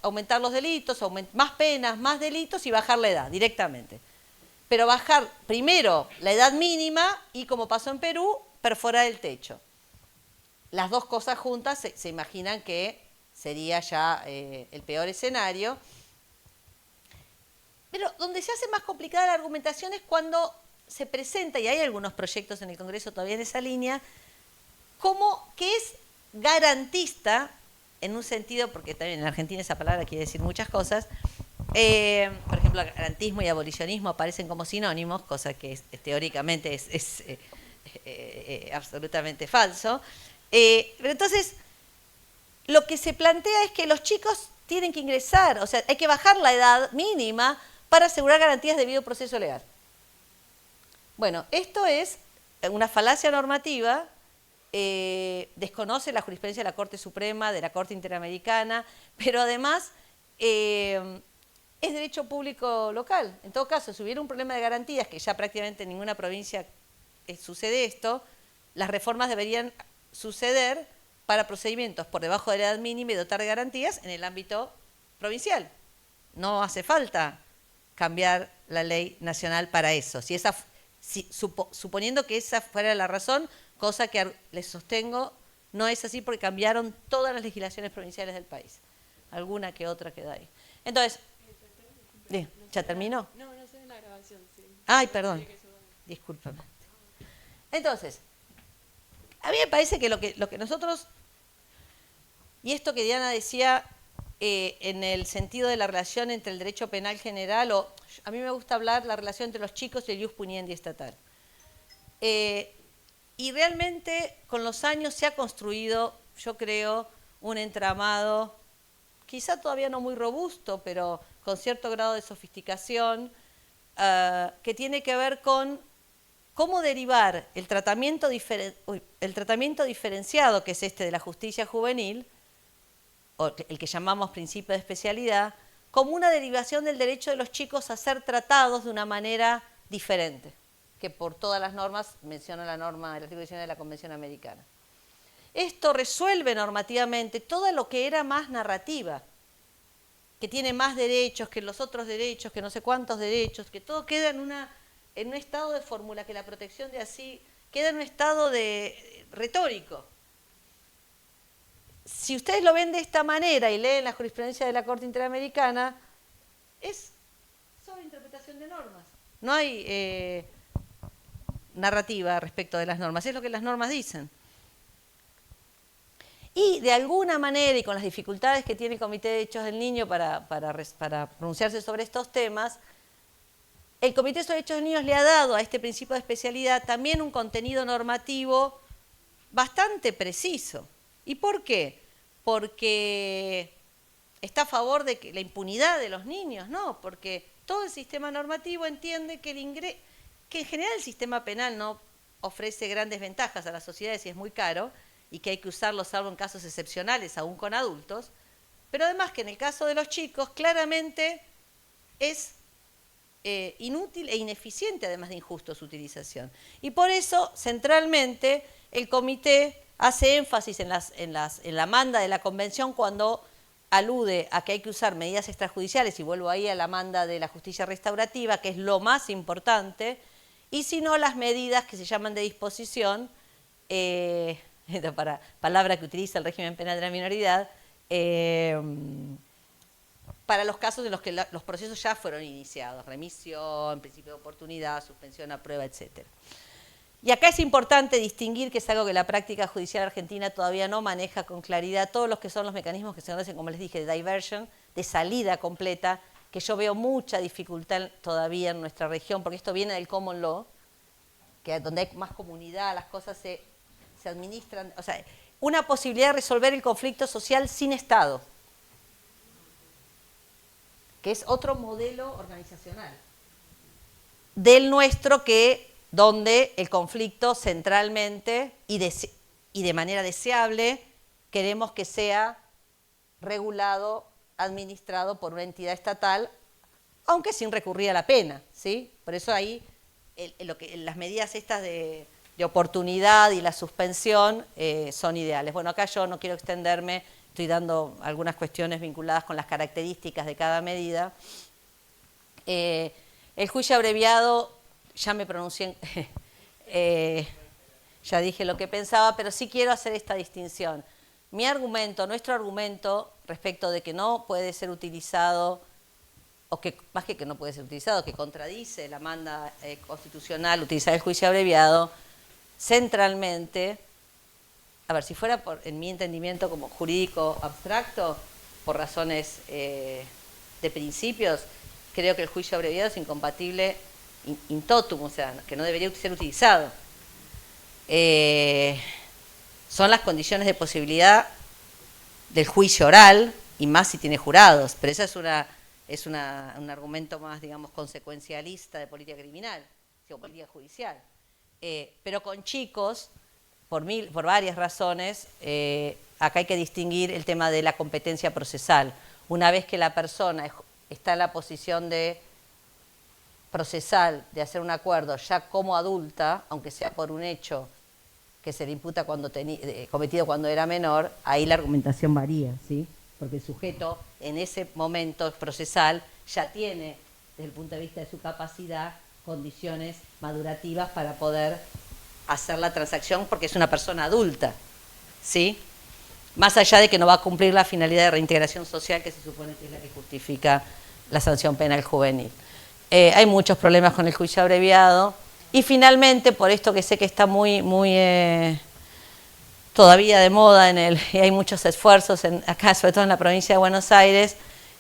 [SPEAKER 2] delitos, más penas, más delitos y bajar la edad directamente. Pero bajar primero la edad mínima y, como pasó en Perú, perforar el techo. Las dos cosas juntas se imaginan que sería ya el peor escenario. Pero donde se hace más complicada la argumentación es cuando se presenta, y hay algunos proyectos en el Congreso todavía en esa línea, como que es garantista, en un sentido, porque también en Argentina esa palabra quiere decir muchas cosas, por ejemplo, garantismo y abolicionismo aparecen como sinónimos, cosa que teóricamente es absolutamente falso. Pero entonces, lo que se plantea es que los chicos tienen que ingresar, o sea, hay que bajar la edad mínima para asegurar garantías de debido proceso legal. Bueno, esto es una falacia normativa, desconoce la jurisprudencia de la Corte Suprema, de la Corte Interamericana, pero además es derecho público local. En todo caso, si hubiera un problema de garantías, que ya prácticamente en ninguna provincia sucede esto, las reformas deberían suceder para procedimientos por debajo de la edad mínima y dotar de garantías en el ámbito provincial. No hace falta cambiar la ley nacional para eso. Suponiendo que esa fuera la razón, cosa que les sostengo, no es así porque cambiaron todas las legislaciones provinciales del país. Alguna que otra queda ahí. Entonces, ¿ya terminó?
[SPEAKER 3] No sé en la grabación, sí.
[SPEAKER 2] Ay, perdón. Discúlpame. Entonces, a mí me parece que lo que nosotros, y esto que Diana decía en el sentido de la relación entre el derecho penal general, a mí me gusta hablar la relación entre los chicos y el ius puniendi estatal. Y realmente con los años se ha construido, yo creo, un entramado, quizá todavía no muy robusto, pero con cierto grado de sofisticación, que tiene que ver con cómo derivar el tratamiento diferenciado, que es este de la justicia juvenil, o el que llamamos principio de especialidad, como una derivación del derecho de los chicos a ser tratados de una manera diferente, que por todas las normas menciona la norma del artículo 19 de la Convención Americana. Esto resuelve normativamente todo lo que era más narrativa, que tiene más derechos que los otros derechos, que no sé cuántos derechos, que todo queda en un estado de fórmula, que la protección de así queda en un estado de retórico. Si ustedes lo ven de esta manera y leen la jurisprudencia de la Corte Interamericana, es sobre interpretación de normas. No hay narrativa respecto de las normas, es lo que las normas dicen. Y de alguna manera, y con las dificultades que tiene el Comité de Derechos del Niño para pronunciarse sobre estos temas, el Comité de Derechos del Niño le ha dado a este principio de especialidad también un contenido normativo bastante preciso. ¿Y por qué? Porque está a favor de la impunidad de los niños, no, porque todo el sistema normativo entiende que en general el sistema penal no ofrece grandes ventajas a las sociedades y es muy caro, y que hay que usarlo salvo en casos excepcionales, aún con adultos, pero además que en el caso de los chicos claramente es inútil e ineficiente, además de injusto su utilización. Y por eso, centralmente, el comité hace énfasis en la manda de la Convención cuando alude a que hay que usar medidas extrajudiciales, y vuelvo ahí a la manda de la justicia restaurativa, que es lo más importante, y si no, las medidas que se llaman de disposición, para palabra que utiliza el régimen penal de la minoridad, para los casos en los que los procesos ya fueron iniciados, remisión, principio de oportunidad, suspensión a prueba, etc. Y acá es importante distinguir, que es algo que la práctica judicial argentina todavía no maneja con claridad, todos los que son los mecanismos que se conocen, como les dije, de diversion, de salida completa, que yo veo mucha dificultad todavía en nuestra región, porque esto viene del common law, que donde hay más comunidad, las cosas se administran, o sea, una posibilidad de resolver el conflicto social sin Estado, que es otro modelo organizacional del nuestro, donde el conflicto centralmente y de manera deseable queremos que sea regulado, administrado por una entidad estatal, aunque sin recurrir a la pena, ¿sí? Por eso ahí las medidas estas de oportunidad y la suspensión son ideales. Bueno, acá yo no quiero extenderme, estoy dando algunas cuestiones vinculadas con las características de cada medida. El juicio abreviado, ya me pronuncié, ya dije lo que pensaba, pero sí quiero hacer esta distinción. Mi argumento, nuestro argumento respecto de que no puede ser utilizado o que más que no puede ser utilizado, que contradice la manda constitucional utilizar el juicio abreviado, centralmente, a ver, si fuera en mi entendimiento como jurídico abstracto, por razones de principios, creo que el juicio abreviado es incompatible in totum, o sea, que no debería ser utilizado. Son las condiciones de posibilidad del juicio oral, y más si tiene jurados, pero esa es un argumento más, digamos, consecuencialista de política criminal, o política judicial. Pero con chicos, por varias razones, acá hay que distinguir el tema de la competencia procesal. Una vez que la persona está en la posición de procesal, de hacer un acuerdo ya como adulta, aunque sea por un hecho que se le imputa cometido cuando era menor, ahí la argumentación varía, ¿sí? Porque el sujeto en ese momento procesal ya tiene, desde el punto de vista de su capacidad, condiciones madurativas para poder hacer la transacción porque es una persona adulta, ¿sí? Más allá de que no va a cumplir la finalidad de reintegración social que se supone que es la que justifica la sanción penal juvenil. Hay muchos problemas con el juicio abreviado y finalmente, por esto que sé que está muy todavía de moda y hay muchos esfuerzos acá, sobre todo en la provincia de Buenos Aires,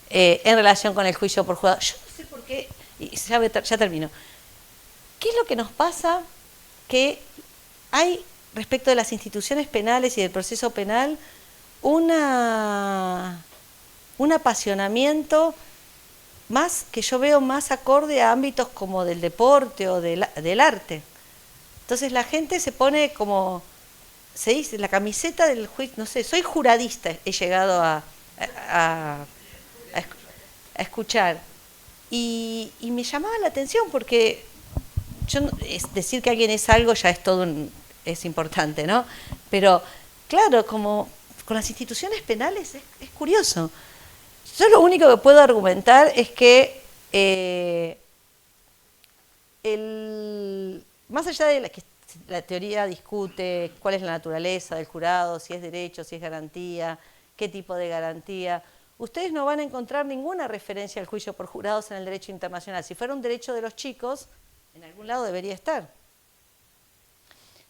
[SPEAKER 2] en relación con el juicio por jurado. Yo no sé por qué, y ya termino. ¿Qué es lo que nos pasa? Que hay, respecto de las instituciones penales y del proceso penal, un apasionamiento más que yo veo más acorde a ámbitos como del deporte o del arte. Entonces la gente se pone como, se dice, la camiseta del juicio, no sé, soy juradista, he llegado a escuchar. Y me llamaba la atención porque decir que alguien es algo ya es todo es importante, ¿no? Pero claro, como con las instituciones penales es curioso. Yo lo único que puedo argumentar es que más allá de que la teoría discute cuál es la naturaleza del jurado, si es derecho, si es garantía, qué tipo de garantía, ustedes no van a encontrar ninguna referencia al juicio por jurados en el derecho internacional. Si fuera un derecho de los chicos, en algún lado debería estar.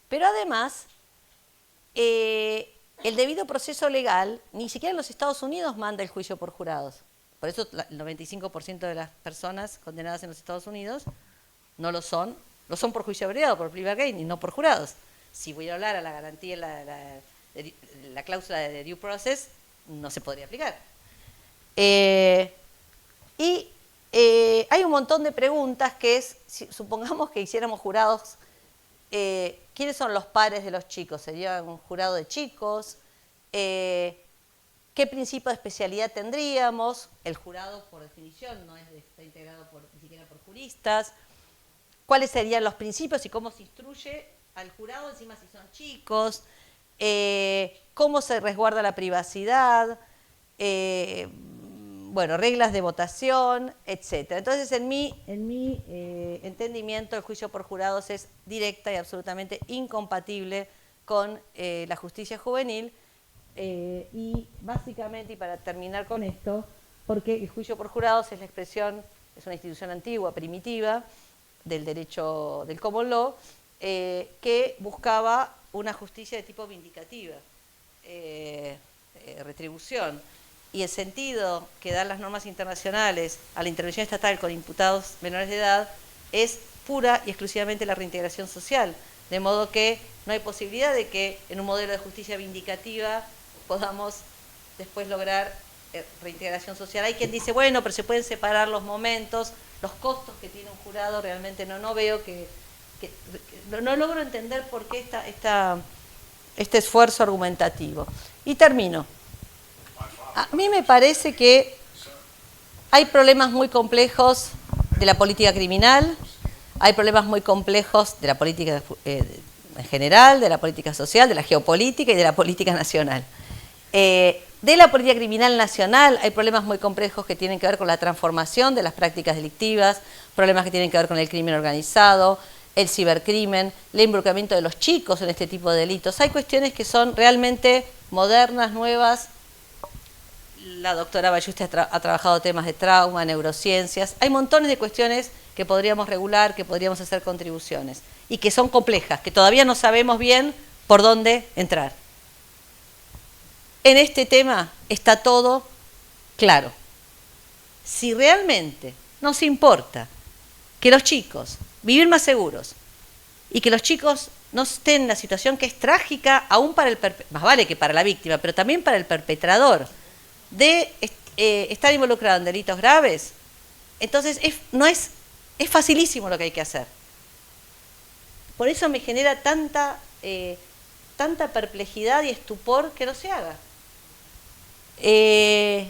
[SPEAKER 2] Pero además, el debido proceso legal, ni siquiera en los Estados Unidos manda el juicio por jurados. Por eso el 95% de las personas condenadas en los Estados Unidos no lo son por juicio abreviado, por plea bargaining, y no por jurados. Si voy a hablar a la garantía, la cláusula de due process, no se podría aplicar. Hay un montón de preguntas que es, supongamos que hiciéramos jurados, ¿quiénes son los pares de los chicos? ¿Sería un jurado de chicos? ¿Qué principio de especialidad tendríamos? El jurado, por definición, no está integrado ni siquiera por juristas. ¿Cuáles serían los principios y cómo se instruye al jurado, encima si son chicos? ¿Cómo se resguarda la privacidad? Bueno, reglas de votación, etc. Entonces, en mi entendimiento, el juicio por jurados es directa y absolutamente incompatible con la justicia juvenil. Y básicamente, y para terminar con esto, porque el juicio por jurados es la expresión, es una institución antigua, primitiva, del derecho del common law, que buscaba una justicia de tipo vindicativa, retribución. Y el sentido que dan las normas internacionales a la intervención estatal con imputados menores de edad es pura y exclusivamente la reintegración social. De modo que no hay posibilidad de que en un modelo de justicia vindicativa podamos después lograr reintegración social. Hay quien dice, bueno, pero se pueden separar los momentos, los costos que tiene un jurado, realmente no veo no logro entender por qué este esfuerzo argumentativo. Y termino. A mí me parece que hay problemas muy complejos de la política criminal, hay problemas muy complejos de la política en general, de la política social, de la geopolítica y de la política nacional. De la política criminal nacional hay problemas muy complejos que tienen que ver con la transformación de las prácticas delictivas, problemas que tienen que ver con el crimen organizado, el cibercrimen, el involucramiento de los chicos en este tipo de delitos. Hay cuestiones que son realmente modernas, nuevas. La doctora Bayuste ha trabajado temas de trauma, neurociencias. Hay montones de cuestiones que podríamos regular, que podríamos hacer contribuciones y que son complejas, que todavía no sabemos bien por dónde entrar. En este tema está todo claro. Si realmente nos importa que los chicos vivir más seguros y que los chicos no estén en la situación que es trágica, aún para el más vale que para la víctima, pero también para el perpetrador, de estar involucrado en delitos graves, entonces es facilísimo lo que hay que hacer. Por eso me genera tanta perplejidad y estupor que no se haga. Y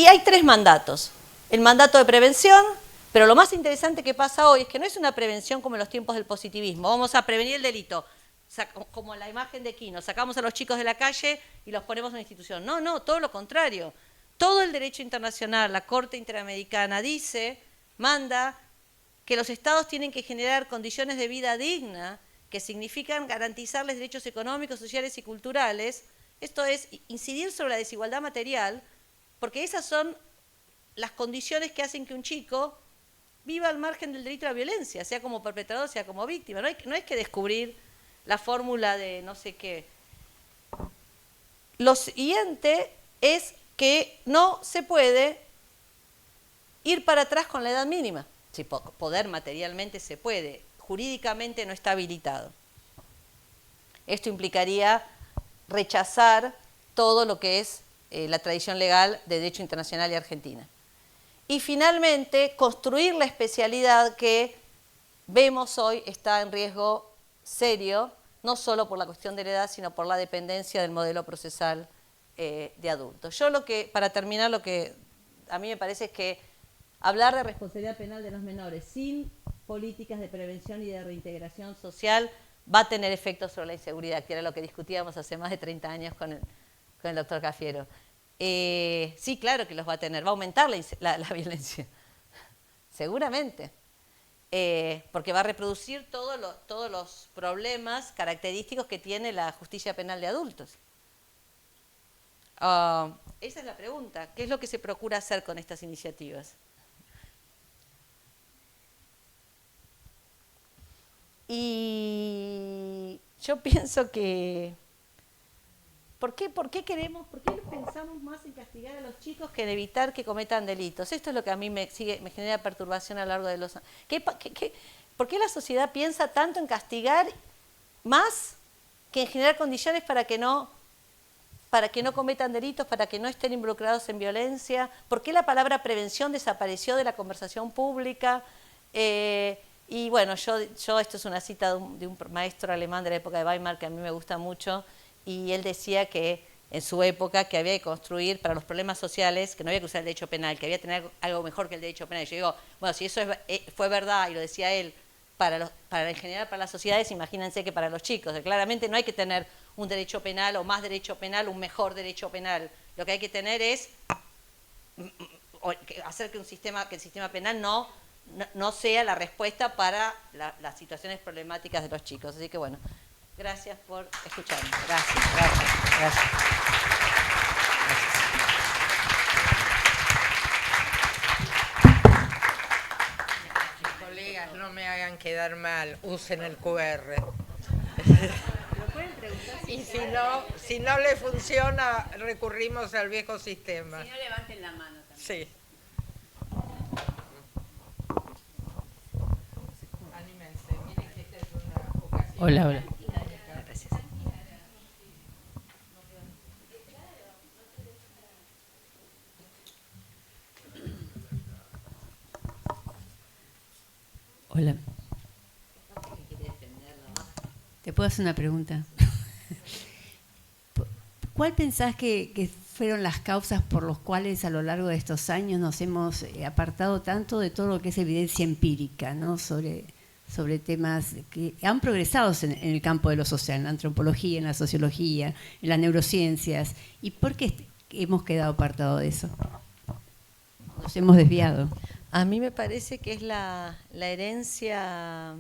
[SPEAKER 2] hay 3 mandatos. El mandato de prevención, pero lo más interesante que pasa hoy es que no es una prevención como en los tiempos del positivismo. Vamos a prevenir el delito, como la imagen de Quino, sacamos a los chicos de la calle y los ponemos en una institución. No, todo lo contrario. Todo el derecho internacional, la Corte Interamericana manda que los estados tienen que generar condiciones de vida digna, que significan garantizarles derechos económicos, sociales y culturales. Esto es incidir sobre la desigualdad material, porque esas son las condiciones que hacen que un chico viva al margen del delito de la violencia, sea como perpetrador, sea como víctima. No hay que descubrir la fórmula de no sé qué. Lo siguiente es que no se puede ir para atrás con la edad mínima. Si poder materialmente se puede, jurídicamente no está habilitado. Esto implicaría rechazar todo lo que es la tradición legal de derecho internacional y argentina. Y finalmente, construir la especialidad que vemos hoy está en riesgo serio, no solo por la cuestión de la edad, sino por la dependencia del modelo procesal de adultos. Para terminar, lo que a mí me parece es que hablar de responsabilidad penal de los menores sin políticas de prevención y de reintegración social va a tener efectos sobre la inseguridad, que era lo que discutíamos hace más de 30 años con el doctor Cafiero. Sí, claro que los va a tener, va a aumentar la violencia, seguramente. Porque va a reproducir todos los problemas característicos que tiene la justicia penal de adultos. Esa es la pregunta. ¿Qué es lo que se procura hacer con estas iniciativas? Y yo pienso que ¿por qué pensamos más en castigar a los chicos que en evitar que cometan delitos? Esto es lo que a mí me genera perturbación a lo largo de los años. ¿Por qué la sociedad piensa tanto en castigar más que en generar condiciones para que no cometan delitos, para que no estén involucrados en violencia? ¿Por qué la palabra prevención desapareció de la conversación pública? Y bueno, esto es una cita de un maestro alemán de la época de Weimar que a mí me gusta mucho, y él decía que en su época que había que construir para los problemas sociales, que no había que usar el derecho penal, que había que tener algo mejor que el derecho penal. Y yo digo, bueno, si eso fue verdad, y lo decía él, en general para las sociedades, imagínense que para los chicos. Claramente no hay que tener un derecho penal o más derecho penal, un mejor derecho penal. Lo que hay que tener es hacer que el sistema penal no sea la respuesta para las situaciones problemáticas de los chicos. Así que bueno, gracias por escucharme. Gracias.
[SPEAKER 1] Colegas, no me hagan quedar mal, usen el QR. Y si no le funciona, recurrimos al viejo sistema.
[SPEAKER 3] Si no, levanten la mano también.
[SPEAKER 1] Sí. Anímense, miren que esta es una ocasión.
[SPEAKER 4] Hola.
[SPEAKER 2] Gracias.
[SPEAKER 4] Hola. ¿Te puedo hacer una pregunta? ¿Cuál pensás que fueron las causas por las cuales a lo largo de estos años nos hemos apartado tanto de todo lo que es evidencia empírica, ¿no? sobre temas que han progresado en el campo de lo social, en la antropología, en la sociología, en las neurociencias? ¿Y por qué hemos quedado apartados de eso? Nos hemos desviado.
[SPEAKER 2] A mí me parece que es la herencia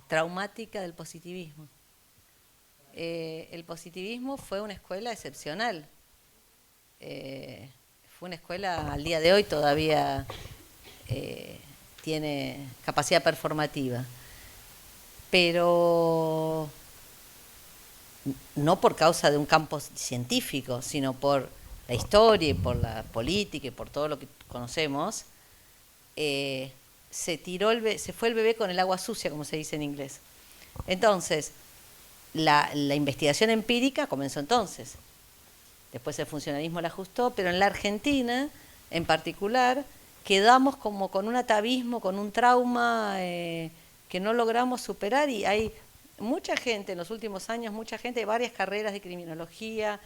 [SPEAKER 2] traumática del positivismo. el positivismo fue una escuela excepcional. Fue una escuela, al día de hoy todavía tiene capacidad performativa, pero no por causa de un campo científico, sino por la historia y por la política y por todo lo que conocemos. Se fue el bebé con el agua sucia, como se dice en inglés. Entonces, la investigación empírica comenzó entonces. Después el funcionalismo la ajustó, pero en la Argentina, en particular, quedamos como con un atavismo, con un trauma que no logramos superar, y hay mucha gente en los últimos años, mucha gente de varias carreras de criminología,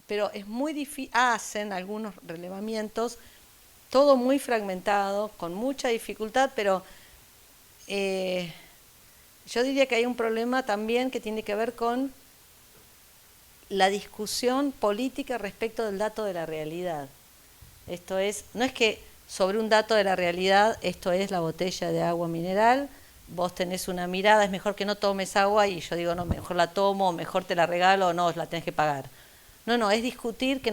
[SPEAKER 2] pero es muy difícil, hacen algunos relevamientos, todo muy fragmentado, con mucha dificultad, pero yo diría que hay un problema también que tiene que ver con la discusión política respecto del dato de la realidad. Esto es, no es que sobre un dato de la realidad, esto es la botella de agua mineral, vos tenés una mirada, es mejor que no tomes agua, y yo digo, no, mejor la tomo, mejor te la regalo, o no, la tenés que pagar. No, es discutir que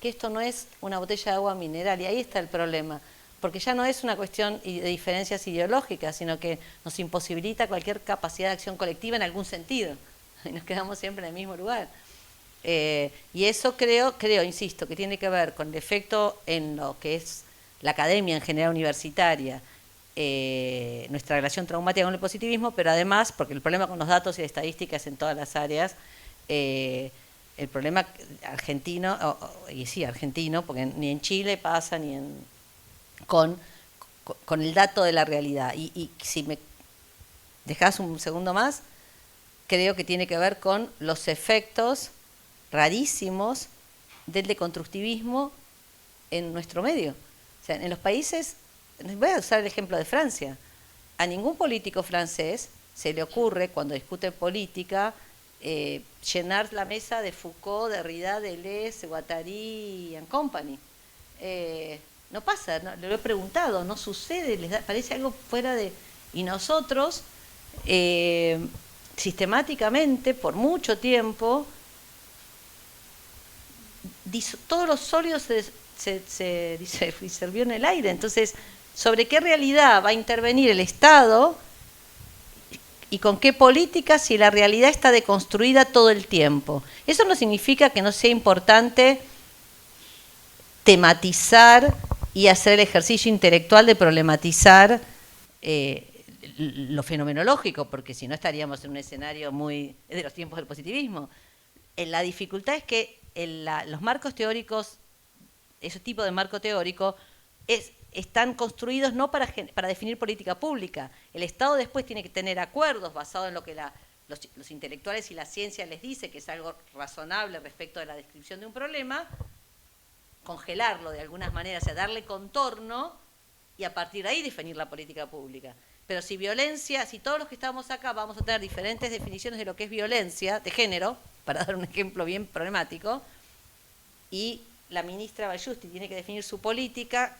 [SPEAKER 2] que esto no es una botella de agua mineral, y ahí está el problema, porque ya no es una cuestión de diferencias ideológicas, sino que nos imposibilita cualquier capacidad de acción colectiva en algún sentido, y nos quedamos siempre en el mismo lugar. Y eso creo, insisto, que tiene que ver con el efecto en lo que es la academia en general universitaria, nuestra relación traumática con el positivismo, pero además, porque el problema con los datos y estadísticas en todas las áreas, el problema argentino, argentino, porque ni en Chile pasa, ni con el dato de la realidad. Y si me dejás un segundo más, creo que tiene que ver con los efectos rarísimos del deconstructivismo en nuestro medio. O sea, en los países, voy a usar el ejemplo de Francia, a ningún político francés se le ocurre, cuando discute política, llenar la mesa de Foucault, Derrida, Deleuze, Guattari and Company. No pasa, no, lo he preguntado, no sucede, parece algo fuera de... Y nosotros, sistemáticamente, por mucho tiempo, todos los sólidos se disolvió en el aire. Entonces, ¿sobre qué realidad va a intervenir el Estado y con qué política si la realidad está deconstruida todo el tiempo? Eso no significa que no sea importante tematizar y hacer el ejercicio intelectual de problematizar lo fenomenológico, porque si no estaríamos en un escenario muy de los tiempos del positivismo. La dificultad es que los marcos teóricos, ese tipo de marco teórico, están construidos no para definir política pública. El Estado después tiene que tener acuerdos basados en lo que los intelectuales y la ciencia les dice que es algo razonable respecto de la descripción de un problema, congelarlo de algunas maneras, o sea, darle contorno y a partir de ahí definir la política pública. Pero si todos los que estamos acá vamos a tener diferentes definiciones de lo que es violencia de género, para dar un ejemplo bien problemático, y la ministra Ballusti tiene que definir su política,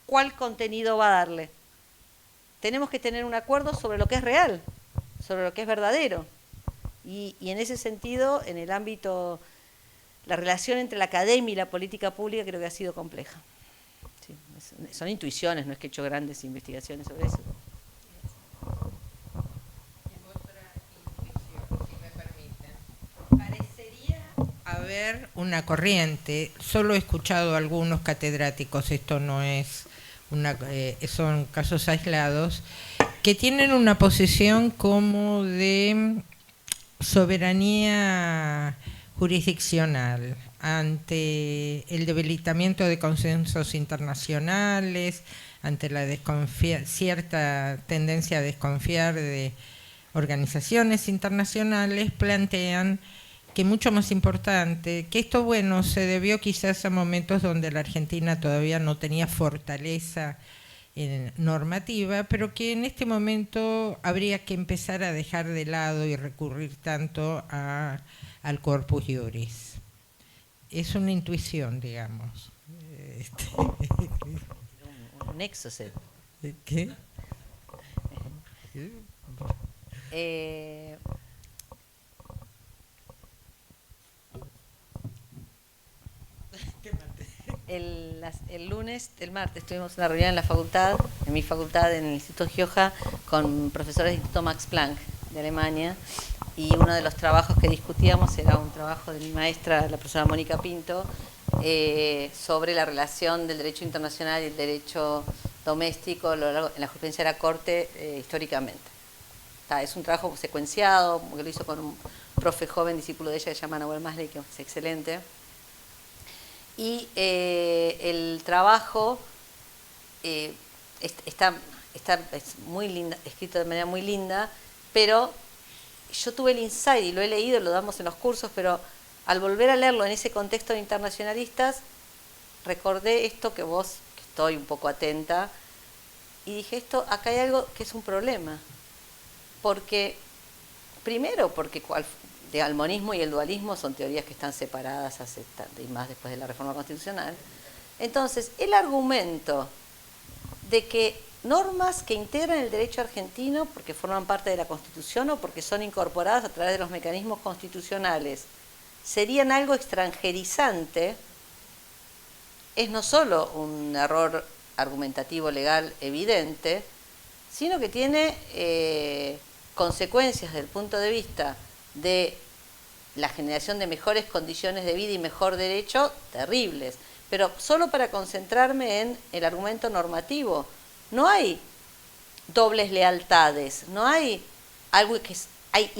[SPEAKER 2] ¿cuál contenido va a darle? Tenemos que tener un acuerdo sobre lo que es real, sobre lo que es verdadero. Y en ese sentido, en el ámbito, la relación entre la academia y la política pública creo que ha sido compleja. Sí, son intuiciones, no es que he hecho grandes investigaciones sobre eso.
[SPEAKER 1] Haber una corriente, solo he escuchado a algunos catedráticos, esto no es son casos aislados, que tienen una posición como de soberanía jurisdiccional ante el debilitamiento de consensos internacionales, ante la cierta tendencia a desconfiar de organizaciones internacionales, plantean que mucho más importante, que esto, bueno, se debió quizás a momentos donde la Argentina todavía no tenía fortaleza normativa, pero que en este momento habría que empezar a dejar de lado y recurrir tanto al corpus juris. Es una intuición, digamos.
[SPEAKER 2] Un exocet.
[SPEAKER 1] ¿Qué?
[SPEAKER 2] el martes, tuvimos una reunión en la facultad, en mi facultad, en el Instituto Gioja, con profesores del Instituto Max Planck de Alemania, y uno de los trabajos que discutíamos era un trabajo de mi maestra, la profesora Mónica Pinto, sobre la relación del derecho internacional y el derecho doméstico en la jurisprudencia de la Corte históricamente. Es un trabajo secuenciado, que lo hizo con un profe joven, discípulo de ella, que se llama Nahuel Masley, que es excelente. Y el trabajo es muy linda, escrito de manera muy linda, pero yo tuve el insight, y lo he leído, lo damos en los cursos, pero al volver a leerlo en ese contexto de internacionalistas, recordé esto que estoy un poco atenta, y dije, acá hay algo que es un problema. Primero porque el monismo y el dualismo son teorías que están separadas y más después de la reforma constitucional. Entonces, el argumento de que normas que integran el derecho argentino porque forman parte de la Constitución o porque son incorporadas a través de los mecanismos constitucionales serían algo extranjerizante, es no solo un error argumentativo legal evidente, sino que tiene consecuencias desde el punto de vista de la generación de mejores condiciones de vida y mejor derecho terribles. Pero solo para concentrarme en el argumento normativo, no hay dobles lealtades, no hay algo que hay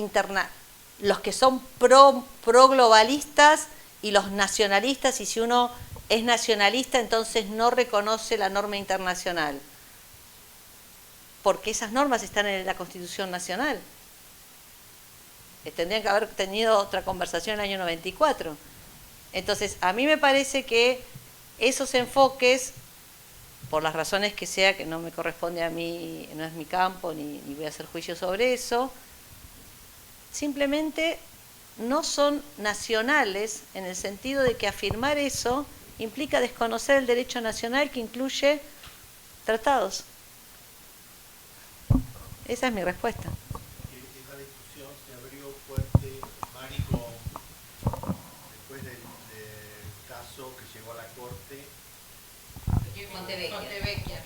[SPEAKER 2] los que son pro globalistas y los nacionalistas, y si uno es nacionalista entonces no reconoce la norma internacional, porque esas normas están en la Constitución Nacional. Tendrían que haber tenido otra conversación en el año 94. Entonces, a mí me parece que esos enfoques, por las razones que sea, que no me corresponde a mí, no es mi campo, ni voy a hacer juicio sobre eso, simplemente no son nacionales en el sentido de que afirmar eso implica desconocer el derecho nacional que incluye tratados. Esa es mi respuesta.
[SPEAKER 5] Esa discusión se abrió fuerte, Mari, después del caso que llegó a la Corte.
[SPEAKER 2] Montevecchia.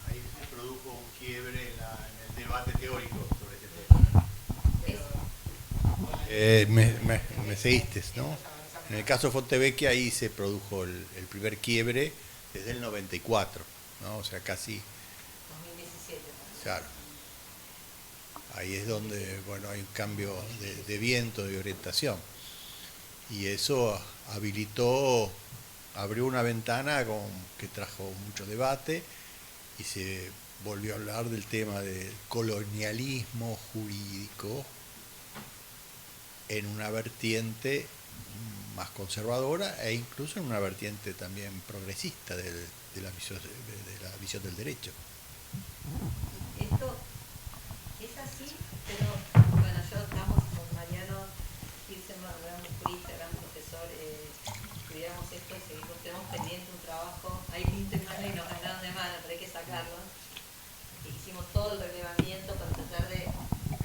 [SPEAKER 5] Ahí se produjo un quiebre en el debate teórico sobre este tema. Me seguiste, ¿no? En el caso Fontevecchia ahí se produjo el primer quiebre desde el 94, ¿no? O sea, casi...
[SPEAKER 2] 2017.
[SPEAKER 5] Claro. Ahí es donde, bueno, hay un cambio de viento, de orientación. Y eso abrió una ventana que trajo mucho debate y se volvió a hablar del tema del colonialismo jurídico en una vertiente más conservadora e incluso en una vertiente también progresista de la visión del derecho.
[SPEAKER 2] Esto es así, pero bueno, estamos con Mariano Kirchner, gran jurista, gran profesor, estudiamos esto y tenemos pendiente un trabajo, ahí Pinto y Marley nos ganaron de mano, pero hay que sacarlo. Hicimos todo el relevamiento para tratar de,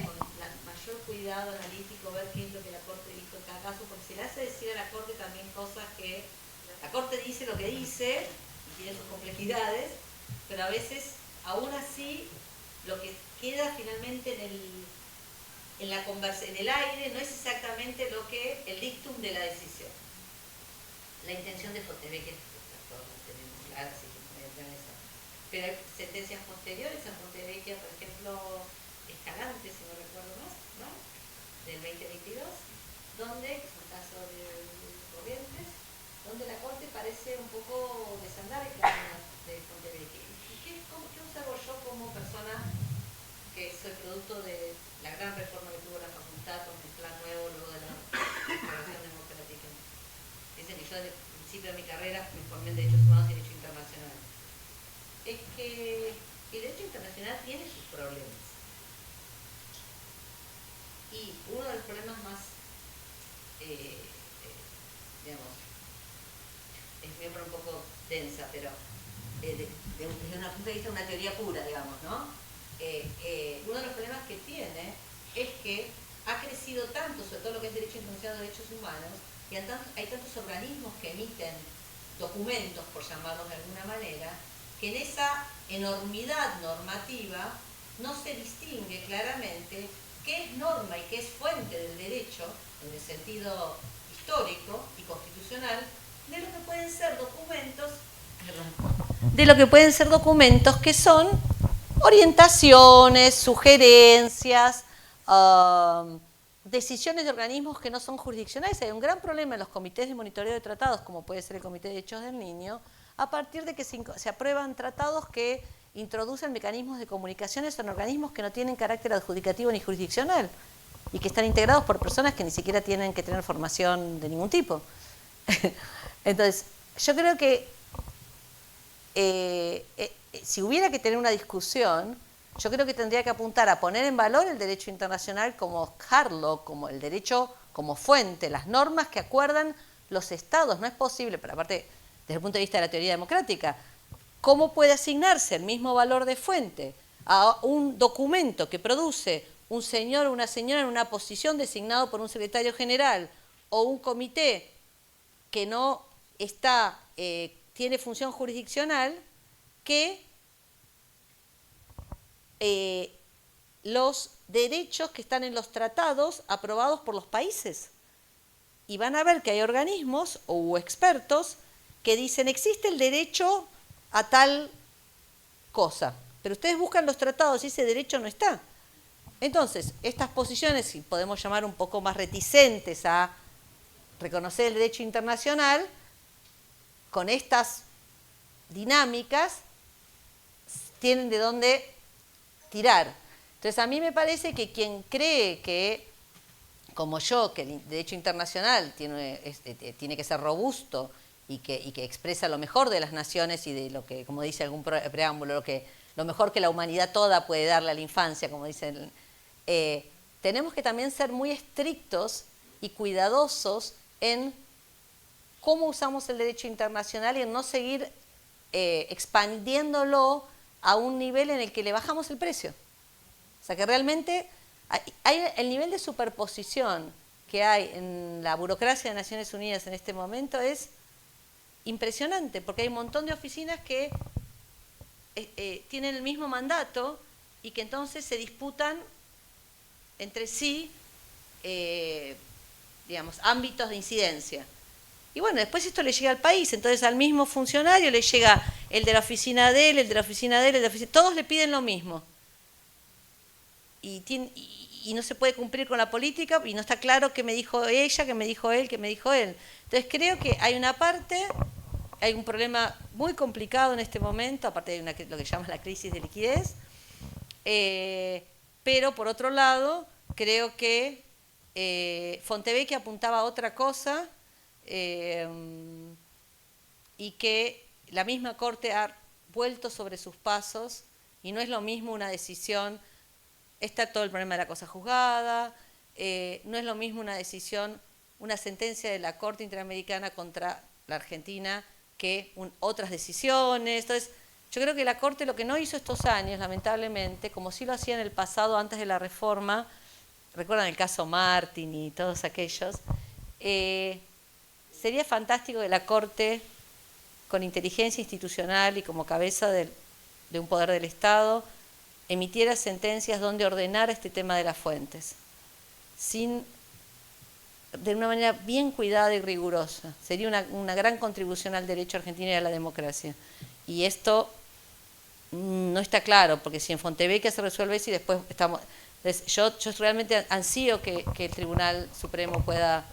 [SPEAKER 2] con el mayor cuidado analítico, ver qué es lo que la Corte dijo en cada caso, porque se le hace decir a la Corte también cosas que la Corte dice lo que dice y tiene sus complejidades, pero a veces, aún así, lo que queda finalmente en el aire no es exactamente el dictum de la decisión. La intención de Fontevecchia todos la tenemos clara, así que no voy a entrar en eso. Pero hay sentencias posteriores a Fontevecchia, por ejemplo, Escalante, si no recuerdo más, ¿no? Del 2022, donde, es un caso de Corrientes, donde la Corte parece un poco desandar el camino de Fontevecchia. ¿Qué observo yo como persona que soy producto de la gran reforma que tuvo la facultad con el plan nuevo luego de la Declaración Democrática? Dicen que yo desde el principio de mi carrera me formé en Derechos Humanos y Derecho Internacional. Es que el derecho internacional tiene sus problemas. Y uno de los problemas más, digamos, me voy a poner un poco densa, pero desde un punto de vista de una teoría pura, digamos, ¿no? Uno de los problemas que tiene es que ha crecido tanto, sobre todo lo que es derecho internacional de derechos humanos, y hay tantos organismos que emiten documentos, por llamarlos de alguna manera, que en esa enormidad normativa no se distingue claramente qué es norma y qué es fuente del derecho, en el sentido histórico y constitucional, de lo que pueden ser documentos que son orientaciones, sugerencias, decisiones de organismos que no son jurisdiccionales. Hay un gran problema en los comités de monitoreo de tratados, como puede ser el Comité de Derechos del Niño, a partir de que se aprueban tratados que introducen mecanismos de comunicaciones en organismos que no tienen carácter adjudicativo ni jurisdiccional y que están integrados por personas que ni siquiera tienen que tener formación de ningún tipo. Entonces, yo creo que si hubiera que tener una discusión, yo creo que tendría que apuntar a poner en valor el derecho internacional como hard law, como el derecho como fuente, las normas que acuerdan los estados. No es posible, pero aparte, desde el punto de vista de la teoría democrática, ¿cómo puede asignarse el mismo valor de fuente a un documento que produce un señor o una señora en una posición designado por un secretario general o un comité que no está, tiene función jurisdiccional, que los derechos que están en los tratados aprobados por los países? Y van a ver que hay organismos o expertos que dicen existe el derecho a tal cosa, pero ustedes buscan los tratados y ese derecho no está. Entonces, estas posiciones, si podemos llamar un poco más reticentes a reconocer el derecho internacional, con estas dinámicas tienen de dónde tirar. Entonces, a mí me parece que quien cree que, como yo, que el derecho internacional tiene que ser robusto y que expresa lo mejor de las naciones y de lo que, como dice algún preámbulo, lo mejor que la humanidad toda puede darle a la infancia, como dicen, tenemos que también ser muy estrictos y cuidadosos en cómo usamos el derecho internacional y en no seguir expandiéndolo a un nivel en el que le bajamos el precio. O sea que realmente hay el nivel de superposición que hay en la burocracia de Naciones Unidas en este momento es impresionante, porque hay un montón de oficinas que tienen el mismo mandato y que entonces se disputan entre sí, digamos, ámbitos de incidencia. Y bueno, después esto le llega al país, entonces al mismo funcionario le llega el de la oficina de él, el de la oficina de él, el de la oficina, todos le piden lo mismo. Y no se puede cumplir con la política y no está claro qué me dijo ella, qué me dijo él, qué me dijo él. Entonces creo que hay una parte, hay un problema muy complicado en este momento, aparte de lo que llaman la crisis de liquidez, pero por otro lado creo que Fontevecchia apuntaba a otra cosa y que la misma Corte ha vuelto sobre sus pasos y no es lo mismo una decisión. Está todo el problema de la cosa juzgada, no es lo mismo una decisión, una sentencia de la Corte Interamericana contra la Argentina que otras decisiones. Entonces, yo creo que la Corte lo que no hizo estos años, lamentablemente, como sí lo hacía en el pasado antes de la reforma, recuerdan el caso Martin y todos aquellos, sería fantástico que la Corte, con inteligencia institucional y como cabeza de un poder del Estado, emitiera sentencias donde ordenara este tema de las fuentes, de una manera bien cuidada y rigurosa. Sería una gran contribución al derecho argentino y a la democracia. Y esto no está claro, porque si en Fontevecchia se resuelve eso y después estamos... Yo realmente ansío que el Tribunal Supremo pueda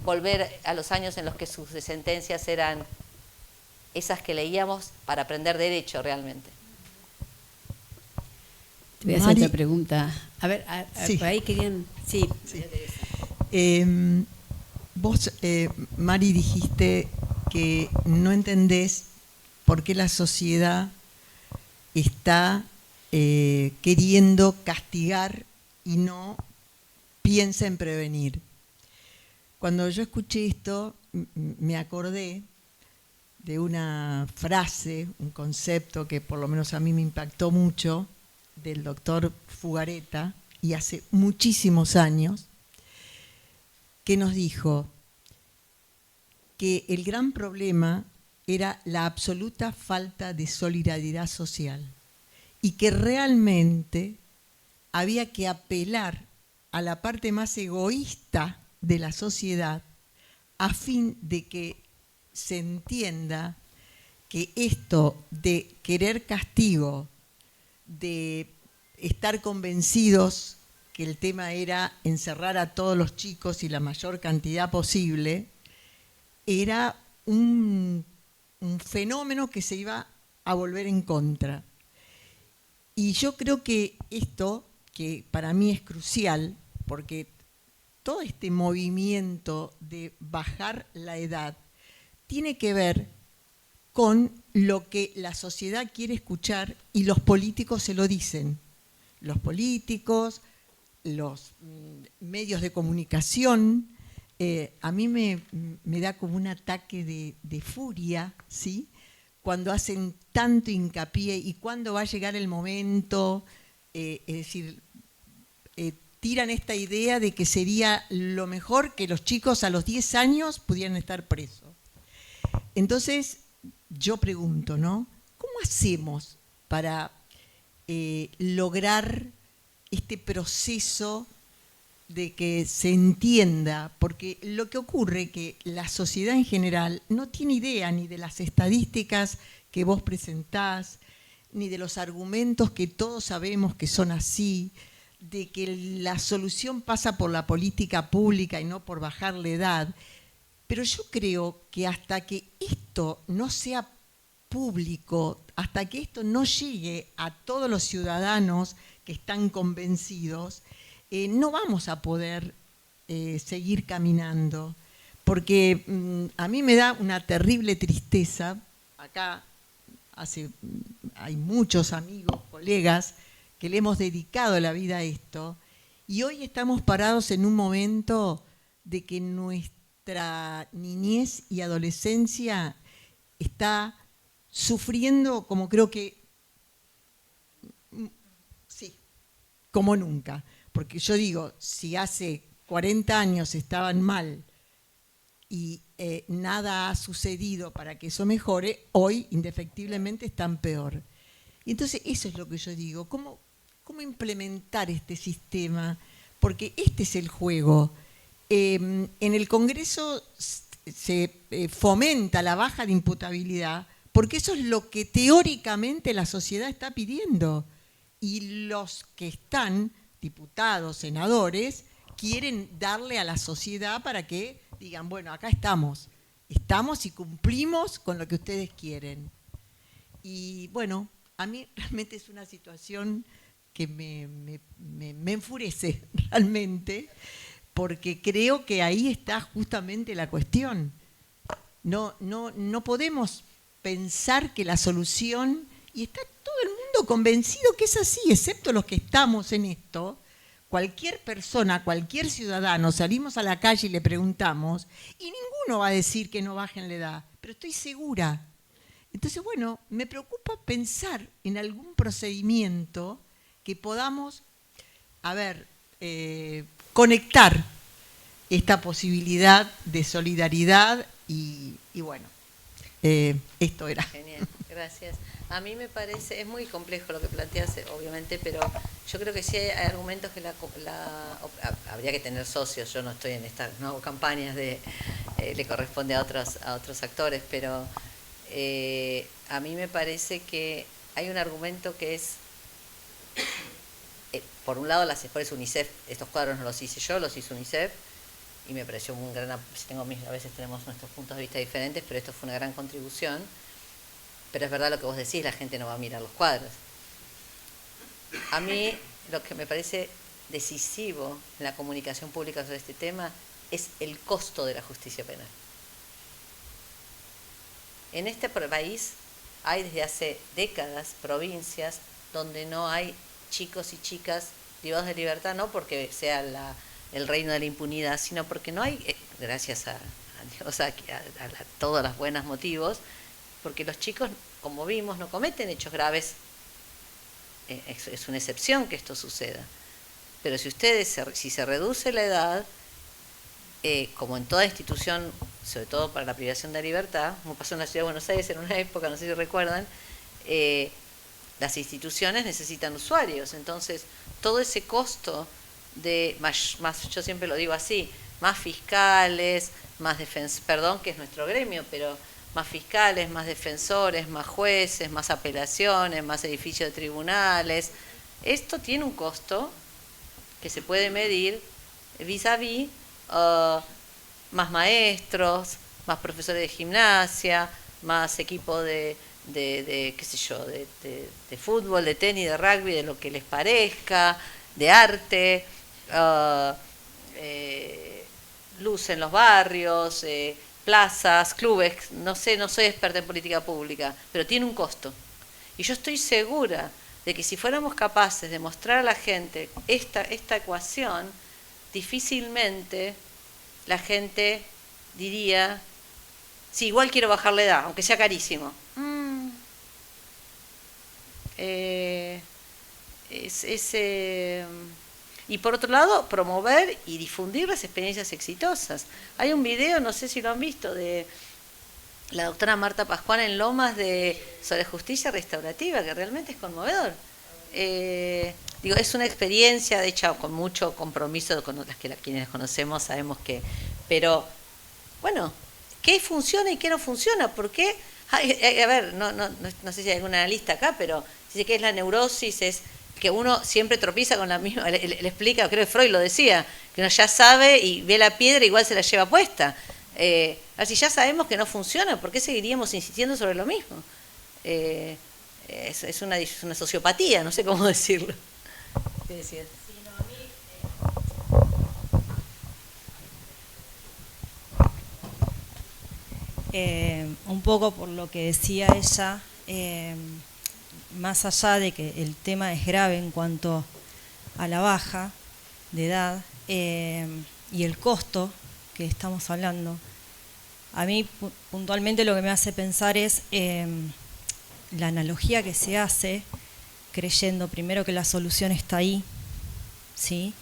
[SPEAKER 2] volver a los años en los que sus sentencias eran esas que leíamos para aprender derecho realmente.
[SPEAKER 4] Te voy a hacer otra pregunta. A ver,
[SPEAKER 6] sí.
[SPEAKER 4] Por ahí querían... Sí.
[SPEAKER 6] Vos, Mari, dijiste que no entendés por qué la sociedad está queriendo castigar y no piensa en prevenir. Cuando yo escuché esto, me acordé de una frase, un concepto que por lo menos a mí me impactó mucho, del doctor Fugareta, y hace muchísimos años, que nos dijo que el gran problema era la absoluta falta de solidaridad social y que realmente había que apelar a la parte más egoísta de la sociedad a fin de que se entienda que esto de querer castigo, de estar convencidos que el tema era encerrar a todos los chicos y la mayor cantidad posible, era un fenómeno que se iba a volver en contra. Y yo creo que esto, que para mí es crucial, porque todo este movimiento de bajar la edad tiene que ver con lo que la sociedad quiere escuchar y los políticos se lo dicen. Los políticos, los medios de comunicación, a mí me da como un ataque de furia, ¿sí? Cuando hacen tanto hincapié y cuándo va a llegar el momento, es decir, tiran esta idea de que sería lo mejor que los chicos a los 10 años pudieran estar presos. Entonces, yo pregunto, ¿no? ¿Cómo hacemos para lograr este proceso de que se entienda? Porque lo que ocurre es que la sociedad en general no tiene idea ni de las estadísticas que vos presentás, ni de los argumentos que todos sabemos que son así, de que la solución pasa por la política pública y no por bajar la edad. Pero yo creo que hasta que esto no sea público, hasta que esto no llegue a todos los ciudadanos que están convencidos, no vamos a poder seguir caminando. Porque a mí me da una terrible tristeza. Acá hay muchos amigos, colegas, que le hemos dedicado la vida a esto, y hoy estamos parados en un momento de que nuestra niñez y adolescencia está sufriendo como creo que, sí, como nunca. Porque yo digo, si hace 40 años estaban mal y nada ha sucedido para que eso mejore, hoy indefectiblemente están peor. Y entonces eso es lo que yo digo, ¿cómo implementar este sistema? Porque este es el juego. En el Congreso se fomenta la baja de imputabilidad porque eso es lo que teóricamente la sociedad está pidiendo. Y los que están, diputados, senadores, quieren darle a la sociedad para que digan, bueno, acá estamos y cumplimos con lo que ustedes quieren. Y bueno, a mí realmente es una situación que me enfurece realmente, porque creo que ahí está justamente la cuestión. No podemos pensar que la solución, y está todo el mundo convencido que es así, excepto los que estamos en esto, cualquier persona, cualquier ciudadano, salimos a la calle y le preguntamos, y ninguno va a decir que no bajen la edad, pero estoy segura. Entonces, bueno, me preocupa pensar en algún procedimiento que podamos, conectar esta posibilidad de solidaridad y bueno, esto era.
[SPEAKER 2] Genial, gracias. A mí me parece, es muy complejo lo que planteas, obviamente, pero yo creo que sí hay argumentos que habría que tener socios. Yo no estoy en estas campañas le corresponde a otros actores, pero a mí me parece que hay un argumento que es, por un lado, las escuelas UNICEF. Estos cuadros no los hice yo, los hizo UNICEF, y me pareció un gran, a veces tenemos nuestros puntos de vista diferentes, pero esto fue una gran contribución. Pero es verdad lo que vos decís, la gente no va a mirar los cuadros. A mí lo que me parece decisivo en la comunicación pública sobre este tema es el costo de la justicia penal. En este país hay desde hace décadas provincias donde no hay chicos y chicas privados de libertad, no porque sea el reino de la impunidad, sino porque no hay, gracias a Dios, a todos los buenos motivos, porque los chicos, como vimos, no cometen hechos graves. Es una excepción que esto suceda. Pero si se reduce la edad, como en toda institución, sobre todo para la privación de la libertad, como pasó en la Ciudad de Buenos Aires en una época, no sé si recuerdan, las instituciones necesitan usuarios. Entonces, todo ese costo de, más yo siempre lo digo así, más fiscales, más perdón que es nuestro gremio, pero más fiscales, más defensores, más jueces, más apelaciones, más edificios de tribunales. Esto tiene un costo que se puede medir vis a vis, más maestros, más profesores de gimnasia, más equipo de qué sé yo, de fútbol, de tenis, de rugby, de lo que les parezca, de arte, luz en los barrios, plazas, clubes, no sé, no soy experta en política pública, pero tiene un costo. Y yo estoy segura de que si fuéramos capaces de mostrar a la gente esta ecuación, difícilmente la gente diría, sí, igual quiero bajar la edad, aunque sea carísimo. Y por otro lado, promover y difundir las experiencias exitosas. Hay un video, no sé si lo han visto, de la doctora Marta Pascual en Lomas sobre justicia restaurativa, que realmente es conmovedor. Digo, es una experiencia, de hecho, con mucho compromiso con las que quienes conocemos sabemos que... Pero, bueno, ¿qué funciona y qué no funciona? ¿Por qué? A ver, no sé si hay algún analista acá, pero dice que es la neurosis, es que uno siempre tropieza con la misma, le explica, creo que Freud lo decía, que uno ya sabe y ve la piedra y igual se la lleva puesta. Así ya sabemos que no funciona, ¿por qué seguiríamos insistiendo sobre lo mismo? Es una sociopatía, no sé cómo decirlo. ¿Qué decías?
[SPEAKER 7] Un poco por lo que decía ella, más allá de que el tema es grave en cuanto a la baja de edad y el costo que estamos hablando, a mí puntualmente lo que me hace pensar es la analogía que se hace creyendo primero que la solución está ahí, ¿sí?